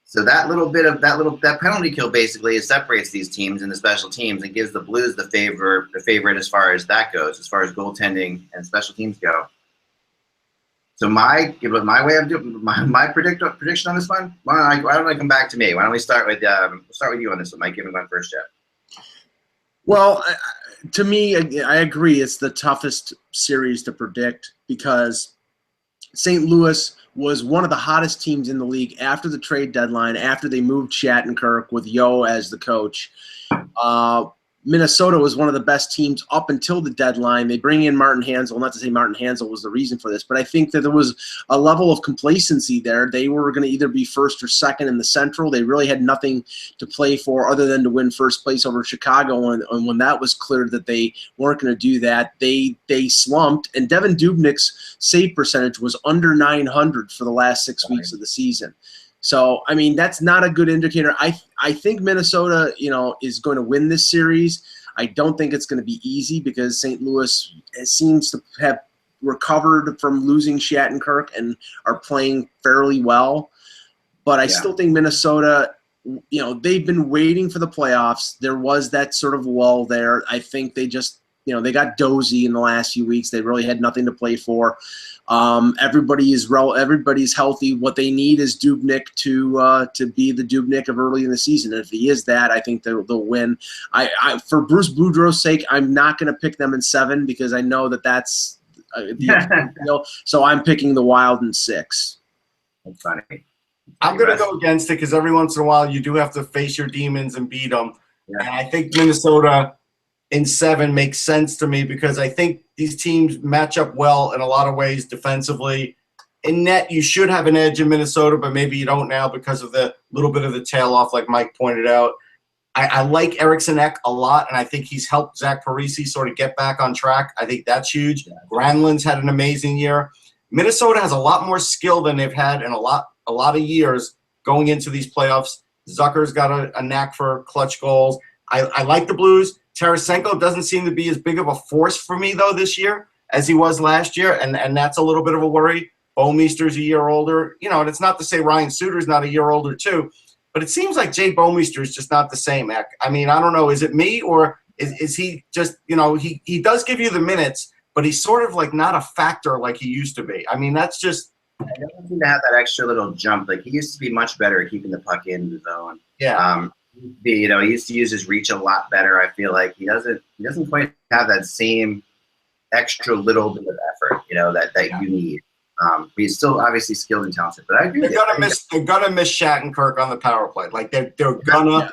So that penalty kill basically separates these teams in the special teams and gives the Blues the favorite as far as that goes, as far as goaltending and special teams go. So my way of doing my prediction on this one. Why don't I come back to me? Why don't we start with you on this one, Mike? Give me one first, Jeff. Well, to me, I agree. It's the toughest series to predict because St. Louis was one of the hottest teams in the league after the trade deadline, after they moved Shattenkirk with Yo as the coach. Minnesota was one of the best teams up until the deadline. They bring in Martin Hanzal. Not to say Martin Hanzal was the reason for this, but I think that there was a level of complacency there. They were going to either be first or second in the Central. They really had nothing to play for other than to win first place over Chicago. And when that was clear that they weren't going to do that, they slumped. And Devin Dubnyk's save percentage was under 900 for the last 6 weeks of the season. So, I mean, that's not a good indicator. I think Minnesota, is going to win this series. I don't think it's going to be easy because St. Louis seems to have recovered from losing Shattenkirk and are playing fairly well. But I still think Minnesota, they've been waiting for the playoffs. There was that sort of lull there. I think they just, they got dozy in the last few weeks. They really had nothing to play for. Everybody's healthy. What they need is Dubnyk to be the Dubnyk of early in the season. And if he is that, I think they'll win. For Bruce Boudreau's sake, I'm not going to pick them in 7 because I know that's so I'm picking the Wild in 6. That's funny. I'm going to go against it because every once in a while you do have to face your demons and beat them. Yeah. And I think Minnesota in 7 makes sense to me because I think these teams match up well in a lot of ways defensively. In net, you should have an edge in Minnesota, but maybe you don't now because of the little bit of the tail off, like Mike pointed out. I like Eriksson Ek a lot, and I think he's helped Zach Parise sort of get back on track. I think that's huge. Granlund's had an amazing year. Minnesota has a lot more skill than they've had in a lot of years going into these playoffs. Zucker's got a knack for clutch goals. I like the Blues. Tarasenko doesn't seem to be as big of a force for me, though, this year as he was last year, and that's a little bit of a worry. Bouwmeester's a year older. You know, and it's not to say Ryan Suter's not a year older, too, but it seems like Jay Bouwmeester is just not the same, Eck. I mean, I don't know. Is it me, or is he just, you know, he does give you the minutes, but he's sort of like not a factor like he used to be. I mean, that's just – I don't seem to have that extra little jump. Like, he used to be much better at keeping the puck in the zone. Yeah. You know, he used to use his reach a lot better. I feel like he doesn't quite have that same extra little bit of effort, you know, that you need. He's still obviously skilled and talented, but I agree. They're gonna miss Shattenkirk on the power play. Like they're gonna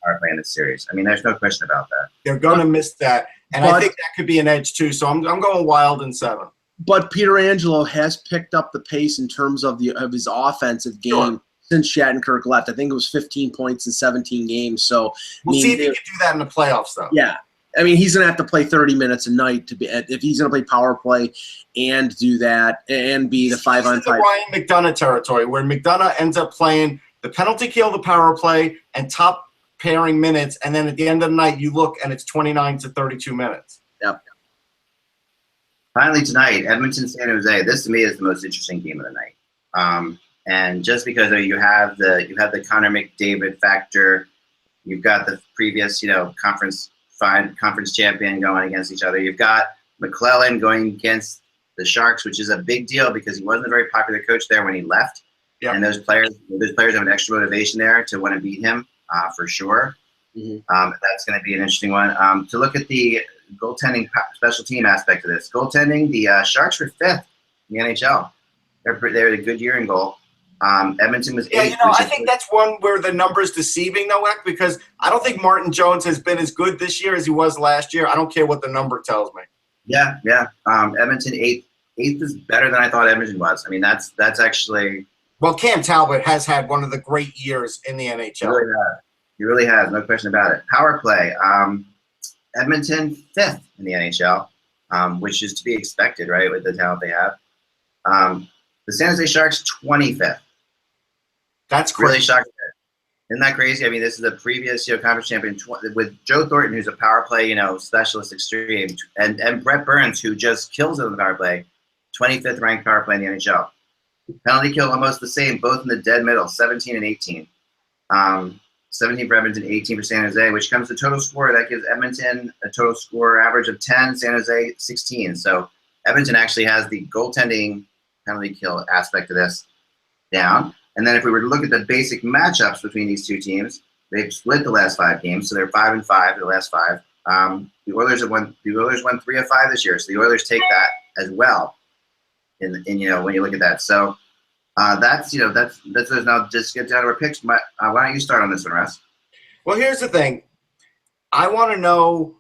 power play in this series. I mean, there's no question about that. They're gonna miss that, and I think that could be an edge too. So I'm going Wild in 7. But Pietrangelo has picked up the pace in terms of his offensive game since Shattenkirk left. I think it was 15 points in 17 games. So we'll see if he can do that in the playoffs, though. Yeah. I mean, he's going to have to play 30 minutes a night if he's going to play power play and do that and be the 5-on-5. The Ryan McDonough territory, where McDonough ends up playing the penalty kill, the power play, and top pairing minutes, and then at the end of the night you look and it's 29 to 32 minutes. Yep. Finally tonight, Edmonton-San Jose. This to me is the most interesting game of the night. And just because you have the Connor McDavid factor, you've got the previous conference champion going against each other. You've got McClellan going against the Sharks, which is a big deal because he wasn't a very popular coach there when he left. Yep. And those players have an extra motivation there to want to beat him for sure. Mm-hmm. That's going to be an interesting one. To look at the goaltending special team aspect of this. Goaltending, the Sharks were 5th in the NHL. They had a good year in goal. Edmonton was 8th. I think that's one where the number's deceiving, though, because I don't think Martin Jones has been as good this year as he was last year. I don't care what the number tells me. Yeah. Edmonton 8th is better than I thought Edmonton was. I mean, that's actually. Well, Cam Talbot has had one of the great years in the NHL. He really has, no question about it. Power play. Edmonton 5th in the NHL, which is to be expected, right, with the talent they have. The San Jose Sharks 25th. That's crazy. Really shocking. Isn't that crazy? I mean, this is the previous conference champion with Joe Thornton, who's a power play specialist extreme, and Brett Burns, who just kills it on the power play. 25th ranked power play in the NHL. Penalty kill almost the same, both in the dead middle, 17 and 18. 17 for Edmonton, 18 for San Jose, which comes to total score. That gives Edmonton a total score average of 10, San Jose 16. So Edmonton actually has the goaltending penalty kill aspect of this down. And then if we were to look at the basic matchups between these two teams, they've split the last 5 games, so they're 5-5 the last 5. The Oilers won 3 of 5 this year, so the Oilers take that as well. In when you look at that, so that's now just get down to our picks. Why don't you start on this one, Russ? Well, here's the thing. I want to know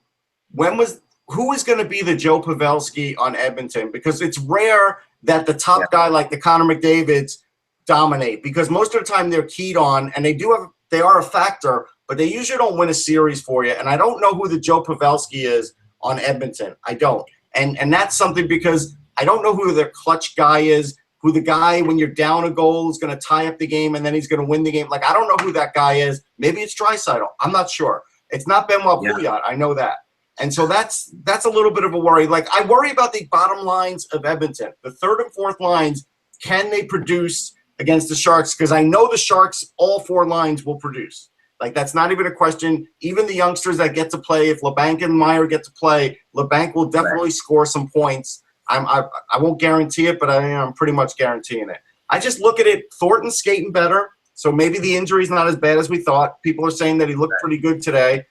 who is going to be the Joe Pavelski on Edmonton, because it's rare that the top guy like the Connor McDavids dominate, because most of the time they're keyed on and they are a factor, but they usually don't win a series for you. And I don't know who the Joe Pavelski is on Edmonton. I don't, and that's something because I don't know who their clutch guy is, who the guy when you're down a goal is going to tie up the game and then he's going to win the game. Like, I don't know who that guy is. Maybe it's Draisaitl. I'm not sure. It's not Benoit Pouliot. I know that. And so that's a little bit of a worry. Like, I worry about the bottom lines of Edmonton. The 3rd and 4th lines, can they produce against the Sharks? Because I know the Sharks, all 4 lines will produce. Like, that's not even a question. Even the youngsters that get to play, if LeBanc and Meyer get to play, LeBanc will definitely score some points. I won't guarantee it, but I'm pretty much guaranteeing it. I just look at it. Thornton's skating better, so maybe the injury's not as bad as we thought. People are saying that he looked pretty good today.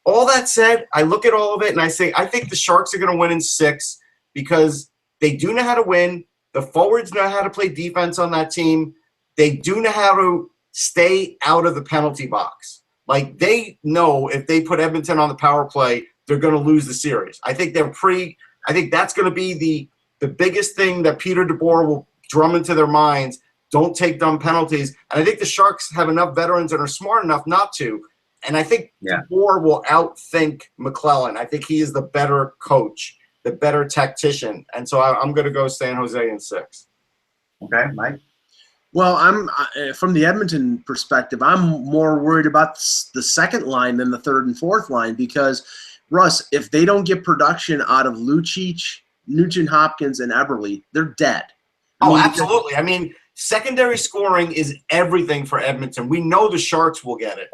All that said, I look at all of it and I say I think the Sharks are going to win in 6 because they do know how to win. The forwards know how to play defense on that team. They do know how to stay out of the penalty box. Like, they know if they put Edmonton on the power play, they're going to lose the series. I think that's going to be the biggest thing that Peter DeBoer will drum into their minds. Don't take dumb penalties. And I think the Sharks have enough veterans and are smart enough not to. And I think DeBoer will outthink McClellan. I think he is the better coach, the better tactician. And so I'm going to go San Jose in 6. Okay, Mike? Well, from the Edmonton perspective, I'm more worried about the second line than the third and fourth line because, Russ, if they don't get production out of Lucic, Nugent Hopkins, and Eberle, they're dead. Absolutely. I mean, secondary scoring is everything for Edmonton. We know the Sharks will get it.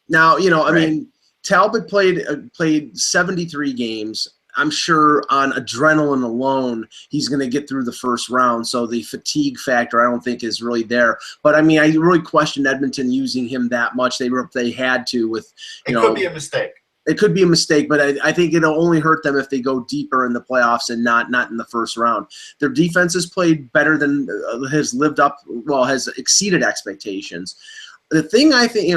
Now, I mean, Talbot played 73 games. I'm sure on adrenaline alone, he's going to get through the first round. So the fatigue factor, I don't think, is really there. But I mean, I really question Edmonton using him that much. They had to with. It could be a mistake. It could be a mistake, but I think it'll only hurt them if they go deeper in the playoffs and not in the first round. Their defense has played better than has exceeded expectations. The thing I think,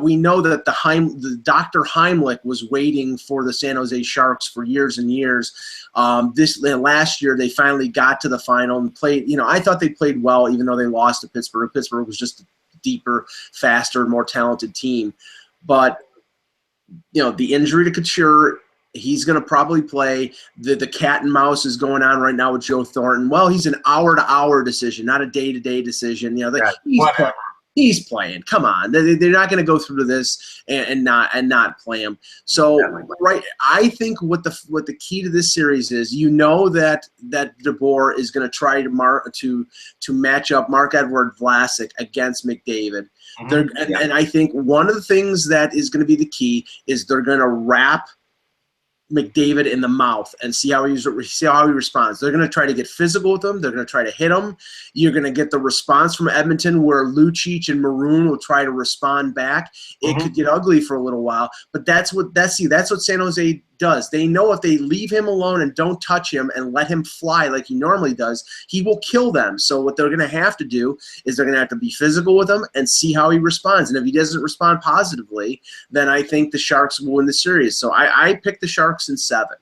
we know that the Dr. Heimlich was waiting for the San Jose Sharks for years and years. Last year they finally got to the final and played. I thought they played well, even though they lost to Pittsburgh. Pittsburgh was just a deeper, faster, more talented team. But the injury to Couture, he's going to probably play. The cat and mouse is going on right now with Joe Thornton. Well, he's an hour-to-hour decision, not a day-to-day decision. He's playing. Come on, they're not going to go through to this and not play him. So, I think what the key to this series is, that DeBoer is going to try to match up Marc-Edouard Vlasic against McDavid. And I think one of the things that is going to be the key is they're going to wrap McDavid in the mouth and see how he responds. They're going to try to get physical with him. They're going to try to hit him. You're going to get the response from Edmonton where Lucic and Maroon will try to respond back. It could get ugly for a little while, but that's what San Jose does. They know if they leave him alone and don't touch him and let him fly like he normally does, he will kill them. So what they're going to have to do is they're going to have to be physical with him and see how he responds. And if he doesn't respond positively, then I think the Sharks will win the series. So I picked the Sharks in 7.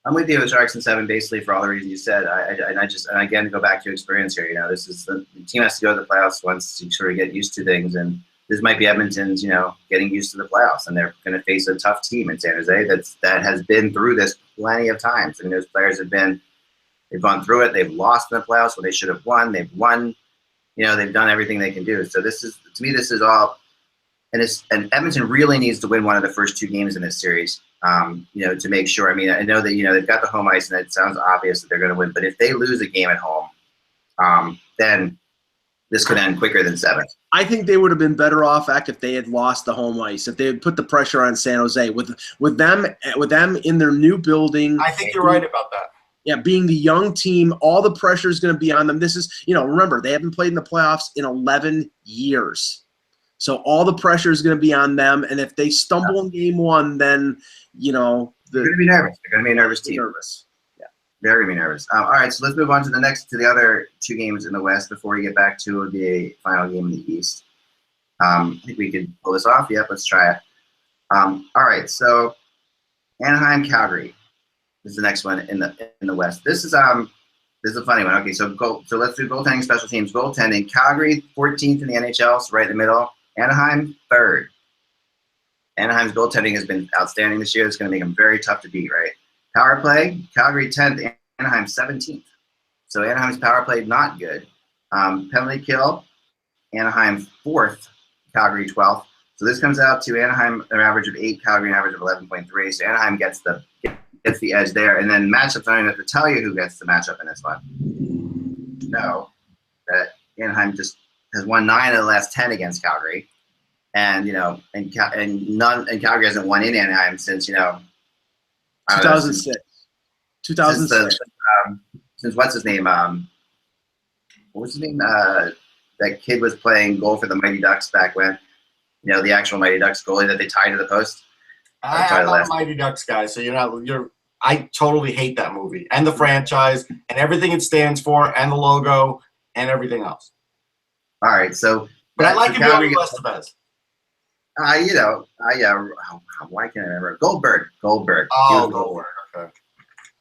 I'm with you with Sharks in 7, basically for all the reasons you said. And again, go back to experience here. This is the team has to go to the playoffs once you sort of get used to things, and this might be Edmonton's, getting used to the playoffs, and they're going to face a tough team in San Jose that has been through this plenty of times. I mean, those players they've gone through it. They've lost in the playoffs when they should have won. They've won. They've done everything they can do. So this is all, and Edmonton really needs to win one of the first 2 games in this series, to make sure. I mean, I know that they've got the home ice, and it sounds obvious that they're going to win. But if they lose a game at home, then this could end quicker than 7. I think they would have been better off if they had lost the home ice, if they had put the pressure on San Jose with them in their new building. I think you're right about that. Yeah, being the young team, all the pressure is going to be on them. This is, remember, they haven't played in the playoffs in 11 years. So all the pressure is going to be on them. And if they stumble in game 1, then, they're going to be nervous. They're going to be a nervous team. They're going to be nervous. All right, so let's move on to the other 2 games in the West before we get back to the final game in the East. I think we could pull this off. Yep, let's try it. All right, so Anaheim, Calgary. This is the next one in the West. This is a funny one. Okay, so let's do goaltending, special teams. Goaltending, Calgary 14th in the NHL, so right in the middle. Anaheim 3rd. Anaheim's goaltending has been outstanding this year. It's going to make them very tough to beat, right? Power play, Calgary 10th, Anaheim 17th. So Anaheim's power play not good. Penalty kill, Anaheim 4th, Calgary 12th. So this comes out to Anaheim an average of 8, Calgary an average of 11.3. So Anaheim gets the edge there. And then matchups, I don't have to tell you who gets the matchup in this one. No, that Anaheim just has won 9 of the last 10 against Calgary, and Calgary hasn't won in Anaheim since 2006. 2006. Since what's his name? What was his name? That kid was playing goal for the Mighty Ducks back when, the actual Mighty Ducks goalie that they tied to the post. I'm not a Mighty Ducks guy, so I totally hate that movie and the franchise and everything it stands for and the logo and everything else. All right, so but I like him better than Estevez. Why can't I remember? Goldberg. Oh, Goldberg. Okay.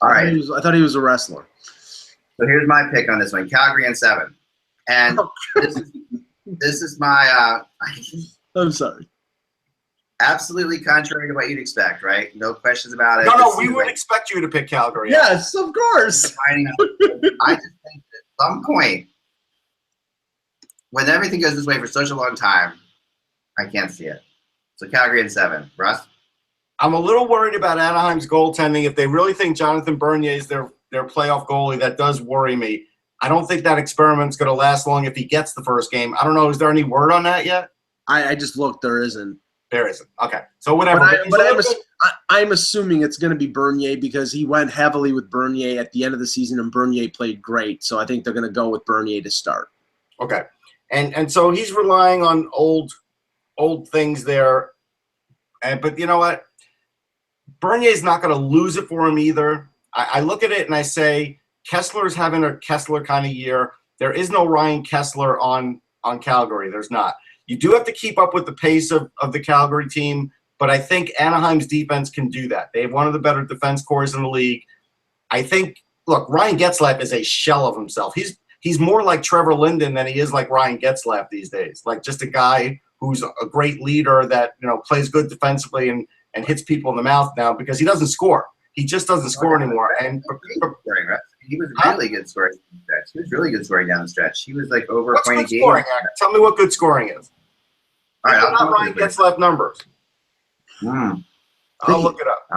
All right. I thought he was a wrestler. So here's my pick on this one: Calgary in 7. And this is my. I'm sorry. Absolutely contrary to what you'd expect, right? No questions about it. No, we would expect you to pick Calgary. Yes, of course. I just think that at some point when everything goes this way for such a long time, I can't see it. So Calgary in 7. Russ? I'm a little worried about Anaheim's goaltending. If they really think Jonathan Bernier is their playoff goalie, that does worry me. I don't think that experiment's going to last long if he gets the first game. I don't know. Is there any word on that yet? I just looked. There isn't. There isn't. Okay. So whatever. I'm assuming it's going to be Bernier because he went heavily with Bernier at the end of the season, and Bernier played great. So I think they're going to go with Bernier to start. Okay. And so he's relying on old things there. But you know what? Bernier's not going to lose it for him either. I look at it and I say Kessler's having a Kessler kind of year. There is no Ryan Kessler on Calgary. There's not. You do have to keep up with the pace of the Calgary team, but I think Anaheim's defense can do that. They have one of the better defense corps in the league. I think, look, Ryan Getzlaf is a shell of himself. He's more like Trevor Linden than he is like Ryan Getzlaf these days. Like just a guy who's a great leader that, plays good defensively and hits people in the mouth now because he doesn't score. He just doesn't score anymore. And he was really good scoring down the stretch. He was really good scoring down the stretch. He was like over a point a game. Tell me what good scoring is. All right, not Ryan Getzlaf numbers. I'll look it up.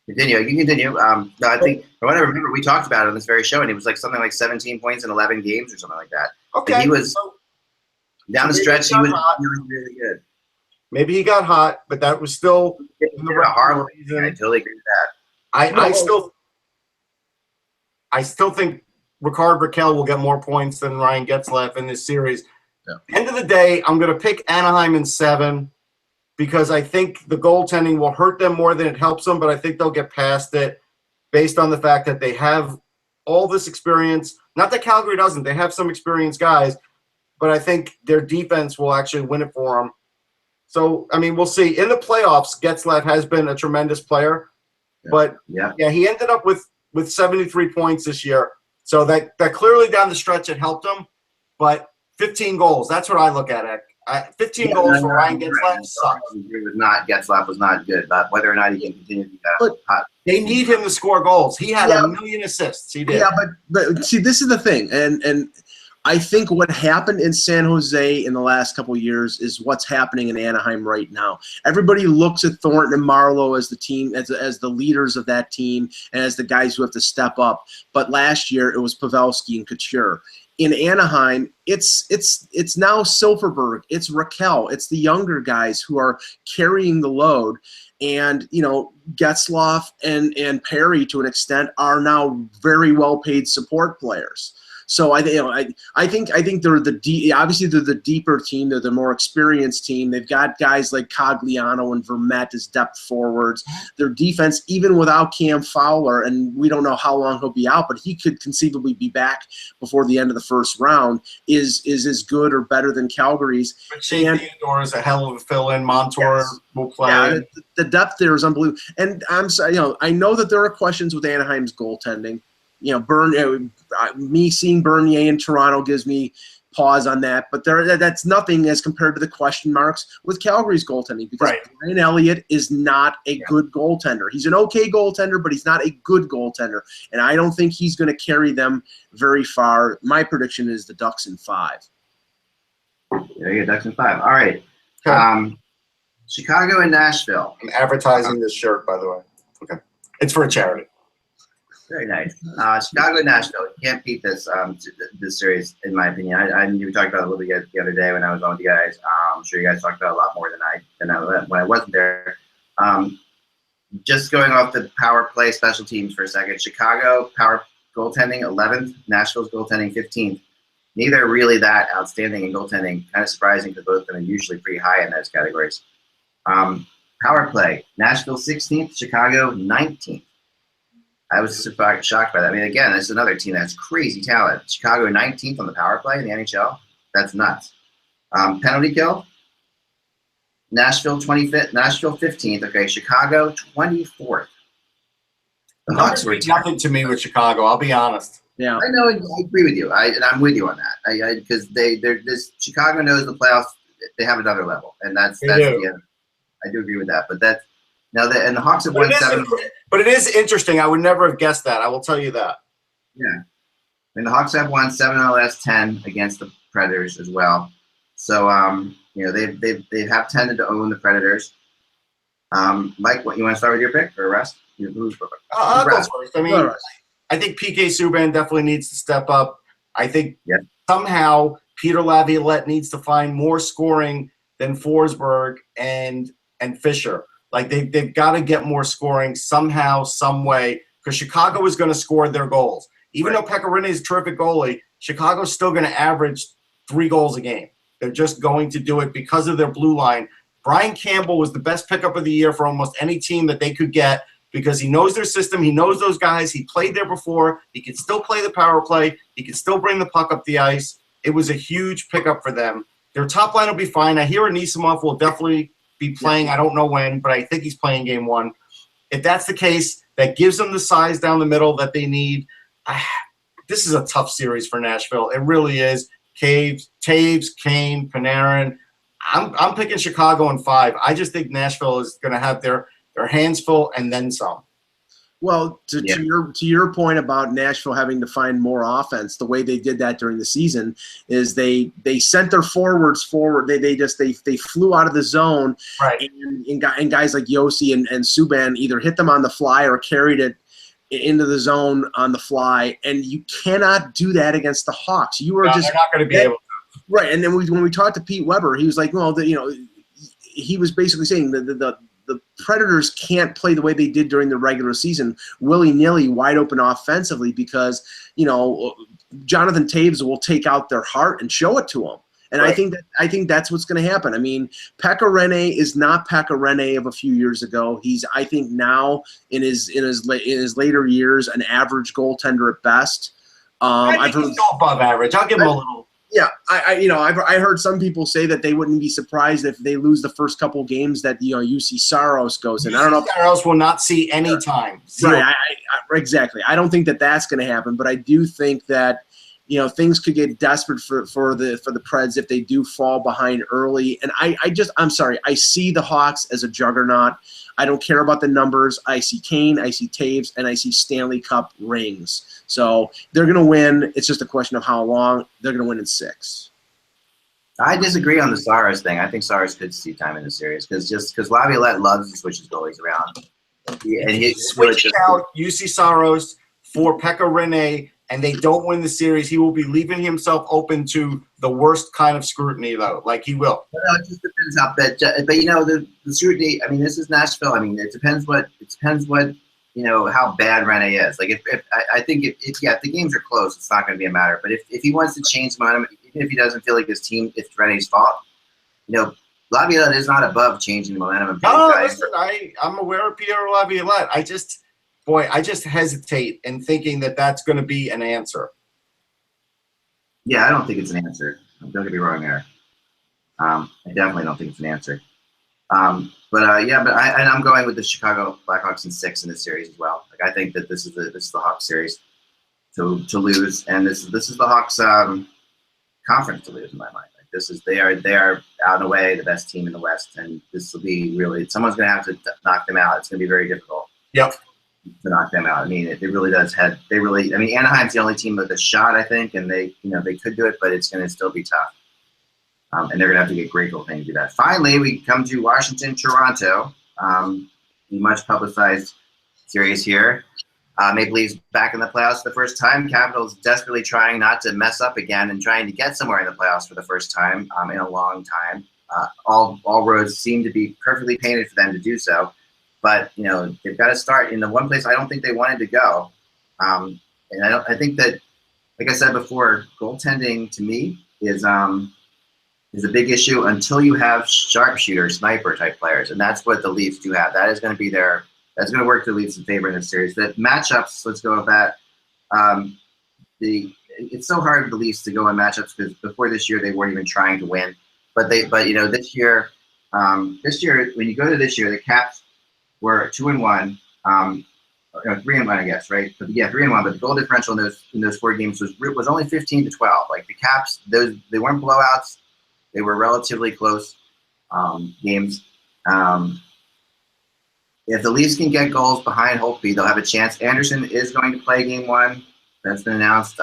Continue. You can continue. I think from what I remember, we talked about it on this very show, and it was like something like 17 points in 11 games or something like that. Okay. But he was down the stretch. He was really, really good. Maybe he got hot, but that was still a horrible season. I totally agree with that. I still think Ricard Raquel will get more points than Ryan Getzlaf in this series. Yeah. End of the day, I'm going to pick Anaheim in 7 because I think the goaltending will hurt them more than it helps them, but I think they'll get past it based on the fact that they have all this experience. Not that Calgary doesn't. They have some experienced guys, but I think their defense will actually win it for them. So, I mean, we'll see. In the playoffs, Getzlaf has been a tremendous player. Yeah. But, he ended up with 73 points this year. So that clearly down the stretch it helped him. But 15 goals, that's what I look at. 15 goals for Ryan Getzlaf sucks. Getzlaf was not good, but whether or not he can continue to be hot. They need him to score goals. He had a million assists. He did. Yeah, but see, this is the thing. And I think what happened in San Jose in the last couple of years is what's happening in Anaheim right now. Everybody looks at Thornton and Marleau as the team, as the leaders of that team, and as the guys who have to step up. But last year it was Pavelski and Couture. In Anaheim, it's now Silverberg, it's Raquel, it's the younger guys who are carrying the load. And, Getzlaf and Perry, to an extent, are now very well-paid support players. So I think they're obviously they're the deeper team. They're the more experienced team. They've got guys like Cogliano and Vermette as depth forwards. Their defense, even without Cam Fowler, and we don't know how long he'll be out, but he could conceivably be back before the end of the first round, is as good or better than Calgary's. But Shea Theodore is a hell of a fill-in. Montour will play. Yeah, the depth there is unbelievable. And I'm sorry, I know that there are questions with Anaheim's goaltending. Me seeing Bernier in Toronto gives me pause on that, but that's nothing as compared to the question marks with Calgary's goaltending because Brian Elliott is not a good goaltender. He's an okay goaltender, but he's not a good goaltender, and I don't think he's going to carry them very far. My prediction is the Ducks in 5. There you go, Ducks in 5. All right. Okay. Chicago and Nashville. I'm advertising this shirt, by the way. Okay. It's for a charity. Very nice. Chicago and Nashville. You can't beat this series, in my opinion. We talked about it a little bit the other day when I was on with you guys. I'm sure you guys talked about it a lot more than when I wasn't there. Just going off the power play special teams for a second. Chicago power goaltending 11th. Nashville's goaltending 15th. Neither are really that outstanding in goaltending. Kind of surprising because both of them are usually pretty high in those categories. Power play. Nashville 16th. Chicago 19th. I was shocked by that. I mean, again, this is another team that has crazy talent. Chicago 19th on the power play in the NHL. That's nuts. Penalty kill. Nashville 25th. Nashville 15th. Okay, Chicago 24th. The Hawks were nothing to me with Chicago. I'll be honest. Yeah, I know. I agree with you. And I'm with you on that. Because this Chicago knows the playoffs. They have another level, and that's the end. I do agree with that. But that's. Now, and the Hawks have won 7. But it is interesting. I would never have guessed that. I will tell you that. Yeah. And the Hawks have won 7 of the last 10 against the Predators as well. So they have tended to own the Predators. Mike, what you want to start with your pick or rest? I'll go first. I mean, I think PK Subban definitely needs to step up. I think somehow Peter Laviolette needs to find more scoring than Forsberg and Fisher. Like they've got to get more scoring somehow, some way, because Chicago is going to score their goals. Even though Pekka Rinne is a terrific goalie, Chicago's still going to average 3 goals a game. They're just going to do it because of their blue line. Brian Campbell was the best pickup of the year for almost any team that they could get because he knows their system. He knows those guys. He played there before. He can still play the power play. He can still bring the puck up the ice. It was a huge pickup for them. Their top line will be fine. I hear Anisimov will definitely be playing. I don't know when, but I think he's playing game 1. If that's the case, that gives them the size down the middle that they need. This is a tough series for Nashville. It really is. Taves, Kane, Panarin. I'm picking Chicago in 5. I just think Nashville is going to have their hands full and then some. Well, to your point about Nashville having to find more offense, the way they did that during the season is they sent their forwards forward. They flew out of the zone, right? And guys like Yossi and Subban either hit them on the fly or carried it into the zone on the fly. And you cannot do that against the Hawks. They're not going to be able to. Right, and then when we talked to Pete Weber, he was like, well, he was basically saying that the Predators can't play the way they did during the regular season, willy-nilly, wide open offensively, because Jonathan Taves will take out their heart and show it to them. And right. I think that's what's going to happen. I mean, Pekka Rinne is not Pekka Rinne of a few years ago. He's, I think, now in his later years, an average goaltender at best. I think he's still above average. I'll give him a little. Yeah, I heard some people say that they wouldn't be surprised if they lose the first couple games that UC Saros goes in. I don't know. Saros will not see any time. Right, exactly. I don't think that that's going to happen, but I do think that things could get desperate for the Preds if they do fall behind early. And I'm sorry, I see the Hawks as a juggernaut. I don't care about the numbers. I see Kane, I see Taves, and I see Stanley Cup rings. So they're going to win. It's just a question of how long. They're going to win in 6. I disagree on the Saros thing. I think Saros could see time in the series because Laviolette loves to switch his goalies around. And he switches out UC Saros for Pekka Rinne, and they don't win the series, he will be leaving himself open to the worst kind of scrutiny, though. Like, he will. Well, it just depends how bad. But the scrutiny. I mean, this is Nashville. I mean, it depends what how bad Rinne is. Like, I think if the games are close, it's not going to be a matter. But if he wants to change momentum, even if he doesn't feel like his team, it's Renne's fault. Laviolette is not above changing the momentum. No, listen, I'm aware of Pierre Laviolette. I just hesitate in thinking that that's going to be an answer. Yeah, I don't think it's an answer. Don't get me wrong there. I definitely don't think it's an answer. I'm going with the Chicago Blackhawks in 6 in this series as well. Like, I think that this is the Hawks series to lose, and this is the Hawks conference to lose in my mind. Like, they are out and away the best team in the West, and this will be really someone's going to have to knock them out. It's going to be very difficult. Yep. To knock them out. I mean, it really does I mean, Anaheim's the only team with a shot, I think, and they could do it, but it's going to still be tough. And they're going to have to get great goaltending to do that. Finally, we come to Washington, Toronto, the much publicized series here. Maple Leafs back in the playoffs for the first time. Capitals desperately trying not to mess up again and trying to get somewhere in the playoffs for the first time in a long time. All roads seem to be perfectly painted for them to do so. But they've got to start in the one place I don't think they wanted to go, and I think that, like I said before, goaltending to me is a big issue until you have sharpshooter, sniper type players, and that's what the Leafs do have. That is going to be that's going to work the Leafs in favor in this series. The matchups, let's go with that. It's so hard for the Leafs to go in matchups because before this year they weren't even trying to win, but this year when you go to this year, the Caps were 2-1, 3-1, I guess, right? But 3-1. But the goal differential in those 4 games was only 15-12. Like, the Caps, they weren't blowouts. They were relatively close games. If the Leafs can get goals behind Holtby, they'll have a chance. Anderson is going to play game 1. That's been announced.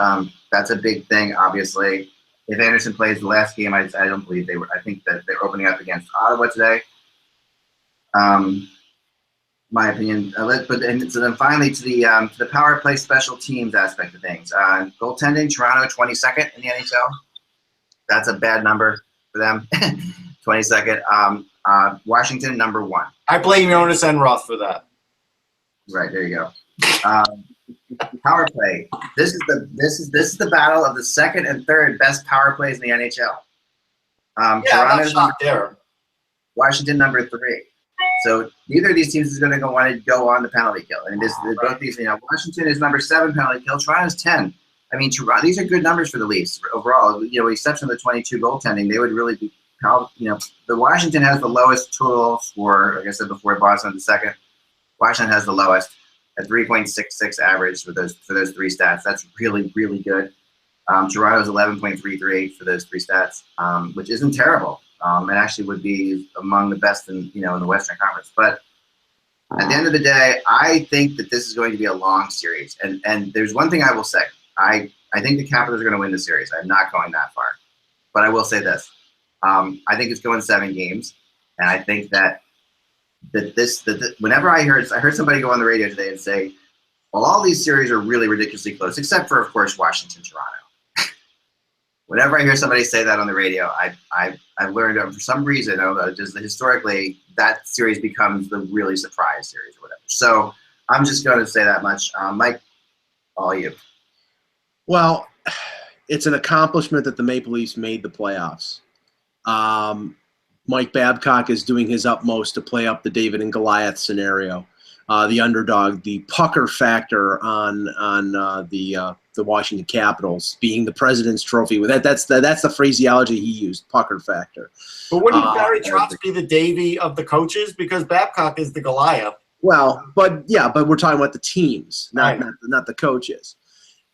That's a big thing, obviously. if Anderson plays the last game, I don't believe they were. I think that they're opening up against Ottawa today. My opinion. So then finally to the power play special teams aspect of things. Goaltending, Toronto 22nd in the NHL. That's a bad number for them. 22nd. Washington number 1. I blame Jonas Enroth for that. Right, there you go. Power play. This is the battle of the second and third best power plays in the NHL. Toronto's not there. Washington number 3. So neither of these teams is going to want to go on the penalty kill. And both these, Washington is number 7 penalty kill. Toronto's 10. I mean, Toronto, these are good numbers for the Leafs overall. With the exception of the 22 goaltending, they would really be. The Washington has the lowest total score. Like I said before, Boston the second. Washington has the lowest at 3.66 average for those 3 stats. That's really, really good. Toronto's 11.33 for those 3 stats, which isn't terrible. And actually would be among the best in the Western Conference. But at the end of the day, I think that this is going to be a long series. And there's one thing I will say. I think the Capitals are going to win the series. I'm not going that far. But I will say this. I think it's going 7 games. And I think that whenever I heard somebody go on the radio today and say, well, all these series are really ridiculously close, except for, of course, Washington, Toronto. Whenever I hear somebody say that on the radio, I've learned for some reason, just historically, that series becomes the really surprise series or whatever. So I'm just going to say that much. Mike, all you. Well, it's an accomplishment that the Maple Leafs made the playoffs. Mike Babcock is doing his utmost to play up the David and Goliath scenario. The underdog, the pucker factor on the Washington Capitals being the President's Trophy. That's the phraseology he used, pucker factor. But wouldn't Barry Trotz be the Davy of the coaches, because Babcock is the Goliath? Well, but we're talking about the teams, not the coaches,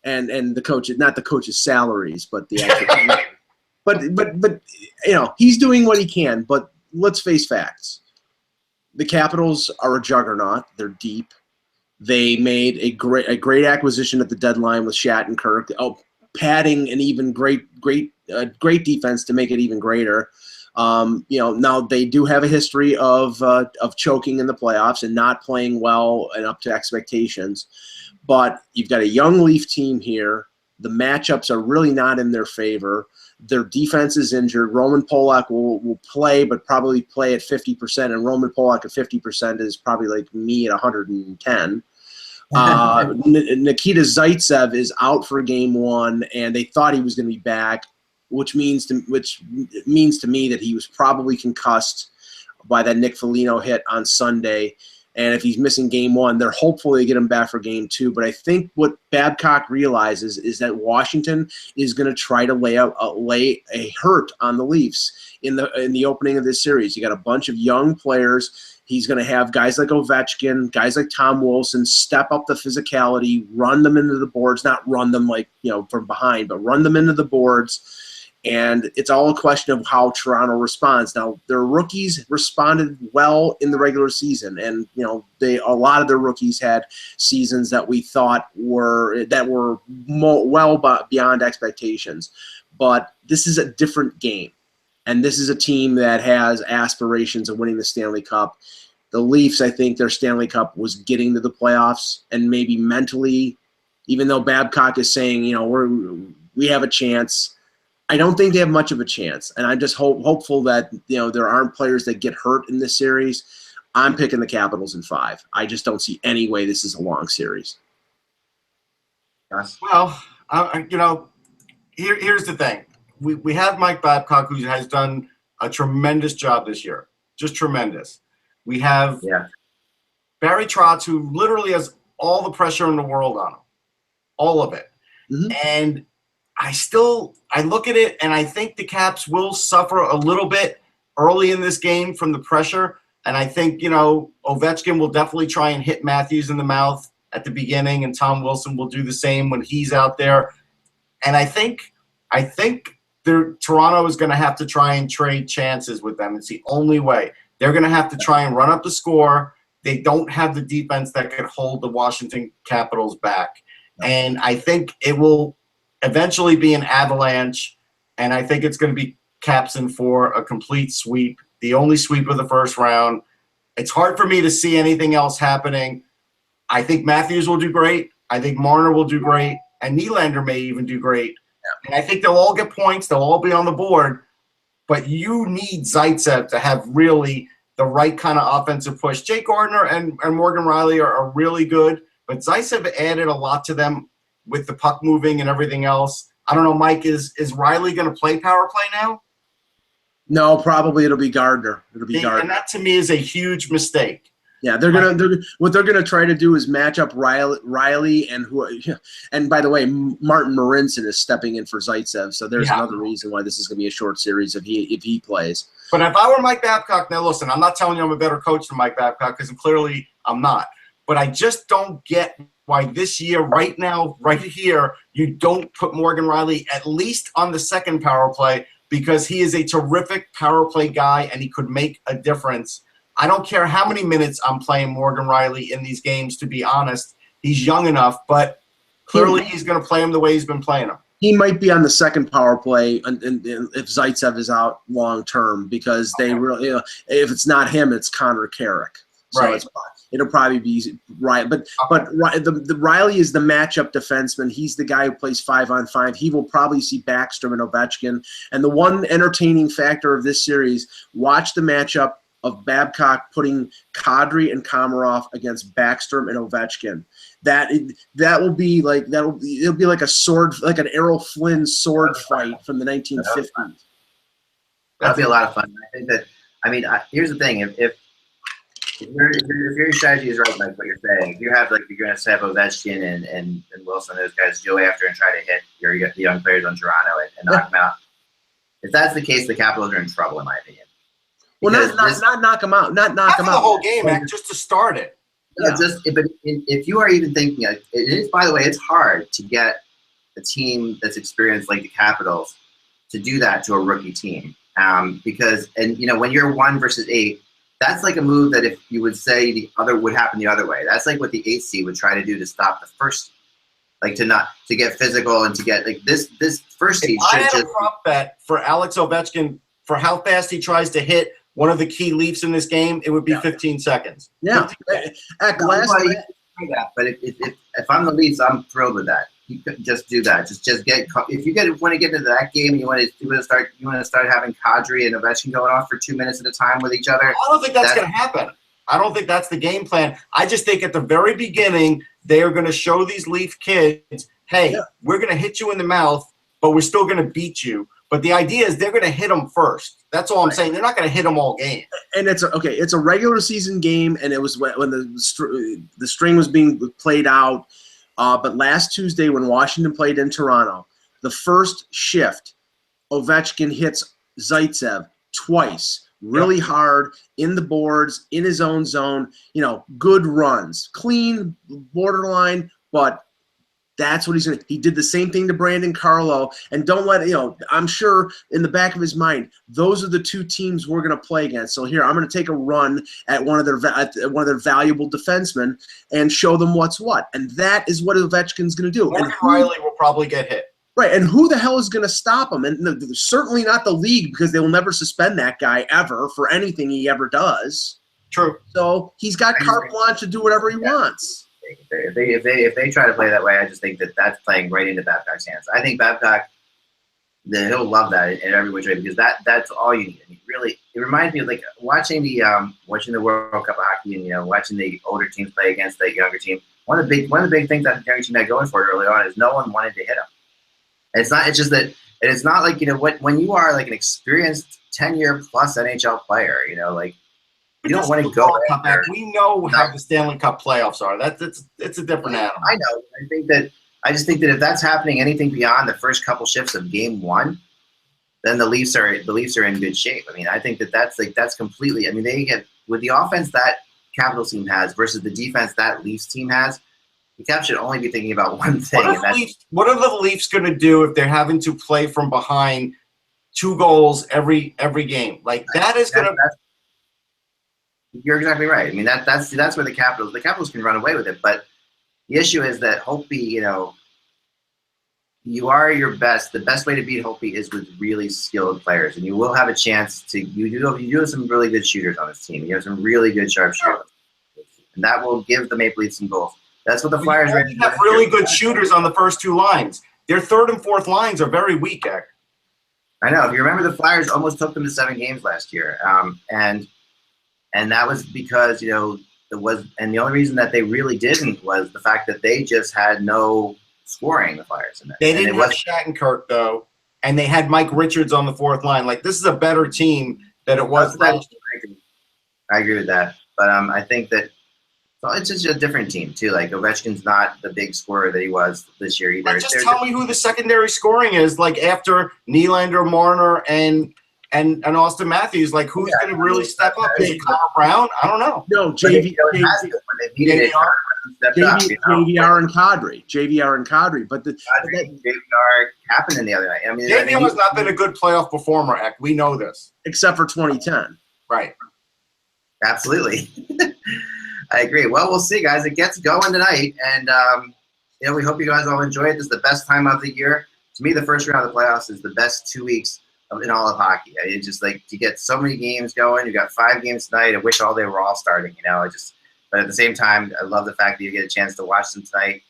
and the coaches, not the coaches' salaries, but the actual. but he's doing what he can. But let's face facts. The Capitals are a juggernaut. They're deep. They made a great acquisition at the deadline with Shattenkirk, padding an even great defense to make it even greater. Now they do have a history of choking in the playoffs and not playing well and up to expectations. But you've got a young Leaf team here. The matchups are really not in their favor. Their defense is injured. Roman Polak will play, but probably play at 50%. And Roman Polak at 50% is probably like me at 110. Nikita Zaitsev is out for game 1, and they thought he was going to be back, which means to me that he was probably concussed by that Nick Foligno hit on Sunday. And if he's missing game 1, they're hopeful they get him back for game 2. But I think what Babcock realizes is that Washington is going to try to lay a hurt on the Leafs in the opening of this series. You got a bunch of young players. He's going to have guys like Ovechkin, guys like Tom Wilson step up the physicality, run them into the boards, not run them from behind, but run them into the boards. And it's all a question of how Toronto responds. Now, their rookies responded well in the regular season, and a lot of their rookies had seasons that we thought were well beyond expectations. But this is a different game, and this is a team that has aspirations of winning the Stanley Cup. The Leafs, I think their Stanley Cup was getting to the playoffs, and maybe mentally, even though Babcock is saying we have a chance. I don't think they have much of a chance, and I'm just hopeful that there aren't players that get hurt in this series. I'm picking the Capitals in 5. I just don't see any way this is a long series. Yes. Well, here's the thing: we have Mike Babcock, who has done a tremendous job this year, just tremendous. We have Barry Trotz, who literally has all the pressure in the world on him, all of it, and I look at it and I think the Caps will suffer a little bit early in this game from the pressure. And I think, Ovechkin will definitely try and hit Matthews in the mouth at the beginning, and Tom Wilson will do the same when he's out there. And I think Toronto is going to have to try and trade chances with them. It's the only way. They're going to have to try and run up the score. They don't have the defense that could hold the Washington Capitals back. And I think it will eventually be an avalanche, and I think it's going to be Capson for a complete sweep, the only sweep of the first round. It's hard for me to see anything else happening. I think Matthews will do great. I think Marner will do great, and Nylander may even do great. And I think they'll all get points. They'll all be on the board. But you need Zaitsev to have really the right kind of offensive push. Jake Gardiner and Morgan Riley are really good, but Zaitsev added a lot to them with the puck moving and everything else. I don't know, Mike, is Riley going to play power play now? No, probably it'll be Gardner. Gardner. And that to me is a huge mistake. Yeah, what they're gonna try to do is match up Riley and by the way, Martin Marincin is stepping in for Zaitsev, so there's another reason why this is gonna be a short series if he plays. But if I were Mike Babcock, now listen, I'm not telling you I'm a better coach than Mike Babcock because clearly I'm not. But I just don't get why this year, right now, right here, you don't put Morgan Riley at least on the second power play because he is a terrific power play guy and he could make a difference. I don't care how many minutes I'm playing Morgan Riley in these games, to be honest. He's young enough, but clearly he's going to play him the way he's been playing him. He might be on the second power play if Zaitsev is out long term because they really, if it's not him, it's Connor Carrick. So right. It'll probably be right. But the Riley is the matchup defenseman. He's the guy who plays 5-on-5. He will probably see Backstrom and Ovechkin. And the one entertaining factor of this series, watch the matchup of Babcock putting Kadri and Komarov against Backstrom and Ovechkin. That will be like it'll be like a sword, like an Errol Flynn sword fight from the 1950s. That'll be a lot of fun. I think that. I mean, here's the thing: if your strategy is right, like what you're saying, if you have you're going to have Ovechkin and Wilson, those guys go after and try to hit the young players on Toronto and knock them out. If that's the case, the Capitals are in trouble, in my opinion. Well, not knock them out, not knock them out. The whole game, man, just to start it. No, but if you are even thinking, it is. By the way, it's hard to get a team that's experienced like the Capitals to do that to a rookie team, because when you're 1 versus 8, that's like a move that if you would say the other would happen the other way. That's like what the 8 seed would try to do to stop the first, to get physical and to get this first seed. I had a prop bet for Alex Ovechkin for how fast he tries to hit one of the key Leafs in this game, it would be 15 seconds. Yeah. But if I'm the Leafs, I'm thrilled with that. You could just do that. Just get if you want to get into that game and you want to start having Kadri and Ovechkin going off for 2 minutes at a time with each other. I don't think that's going to happen. I don't think that's the game plan. I just think at the very beginning they are going to show these Leaf kids, hey, we're going to hit you in the mouth, but we're still going to beat you. But the idea is they're going to hit them first. That's all I'm saying. They're not going to hit them all game. And it's a regular season game, and it was when the string was being played out. But last Tuesday when Washington played in Toronto, the first shift, Ovechkin hits Zaitsev twice, really hard, in the boards, in his own zone. Good runs, clean, borderline, but that's what he's going to. He did the same thing to Brandon Carlo, and don't let I'm sure in the back of his mind, those are the two teams we're going to play against. So here, I'm going to take a run at one of their valuable defensemen and show them what's what, and that is what Ovechkin's going to do. Morgan Riley will probably get hit. Right, and who the hell is going to stop him? And certainly not the league, because they will never suspend that guy ever for anything he ever does. True. So he's got carte blanche to do whatever he wants. If they try to play that way, I just think that's playing right into Babcock's hands. I think Babcock, he'll love that in every which way, because that's all you need. I mean, really, it reminds me of watching the World Cup of Hockey and watching the older teams play against the younger team. One of the big things that the younger team had going for it early on is no one wanted to hit them. And it's not like when you are like an experienced 10-year plus NHL player, you don't want to go there. We know how the Stanley Cup playoffs are. It's a different animal. I know. I just think that if that's happening, anything beyond the first couple shifts of game 1, then the Leafs are in good shape. I mean, I think that's completely. I mean, they get with the offense that Capitals team has versus the defense that Leafs team has. The Caps should only be thinking about one thing. What are the Leafs going to do if they're having to play from behind 2 goals every game? That is going to. You're exactly right. I mean, that's where the Capitals can run away with it. But the issue is that Holtby, you are your best. The best way to beat Hopi is with really skilled players, and you will have a chance to. You do have some really good shooters on this team. You have some really good sharpshooters, and that will give the Maple Leafs some goals. That's what the Flyers have really good shooters on the first two lines. Their third and fourth lines are very weak, Ek. I know. If you remember, the Flyers almost took them to 7 games last year, and that was because and the only reason that they really didn't was the fact that they just had no scoring, the Flyers. In that. They didn't have Shattenkirk, though, and they had Mike Richards on the fourth line. Like, this is a better team than it was last year. I agree with that. But I think that it's just a different team, too. Like, Ovechkin's not the big scorer that he was this year either. Like, just tell me who the secondary scoring is, like, after Nylander, Marner, and Austin Matthews. Like, who's going to really step up? Is it Connor Brown? I don't know. No, JVR and Kadri. JVR and Kadri. But JVR happened in the other night. I mean, JVR has not been a good playoff performer, Ek. We know this. Except for 2010. Right. Absolutely. I agree. Well, we'll see, guys. It gets going tonight, and we hope you guys all enjoy it. This is the best time of the year. To me, the first round of the playoffs is the best 2 weeks in all of hockey. It's just like you get so many games going. You got 5 games tonight. I wish they were all starting. But at the same time, I love the fact that you get a chance to watch them tonight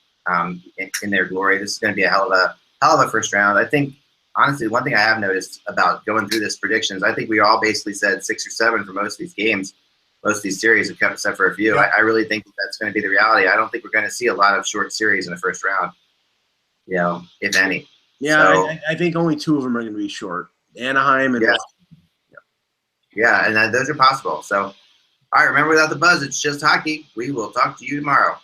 in their glory. This is going to be a hell of a first round. I think, honestly, one thing I have noticed about going through this predictions, I think we all basically said 6 or 7 for most of these games. Most of these series, except for a few. I really think that's going to be the reality. I don't think we're going to see a lot of short series in the first round, if any. Yeah, so, I think only 2 of them are going to be short. Anaheim and and those are possible. So, all right, remember, without the buzz, it's just hockey. We will talk to you tomorrow.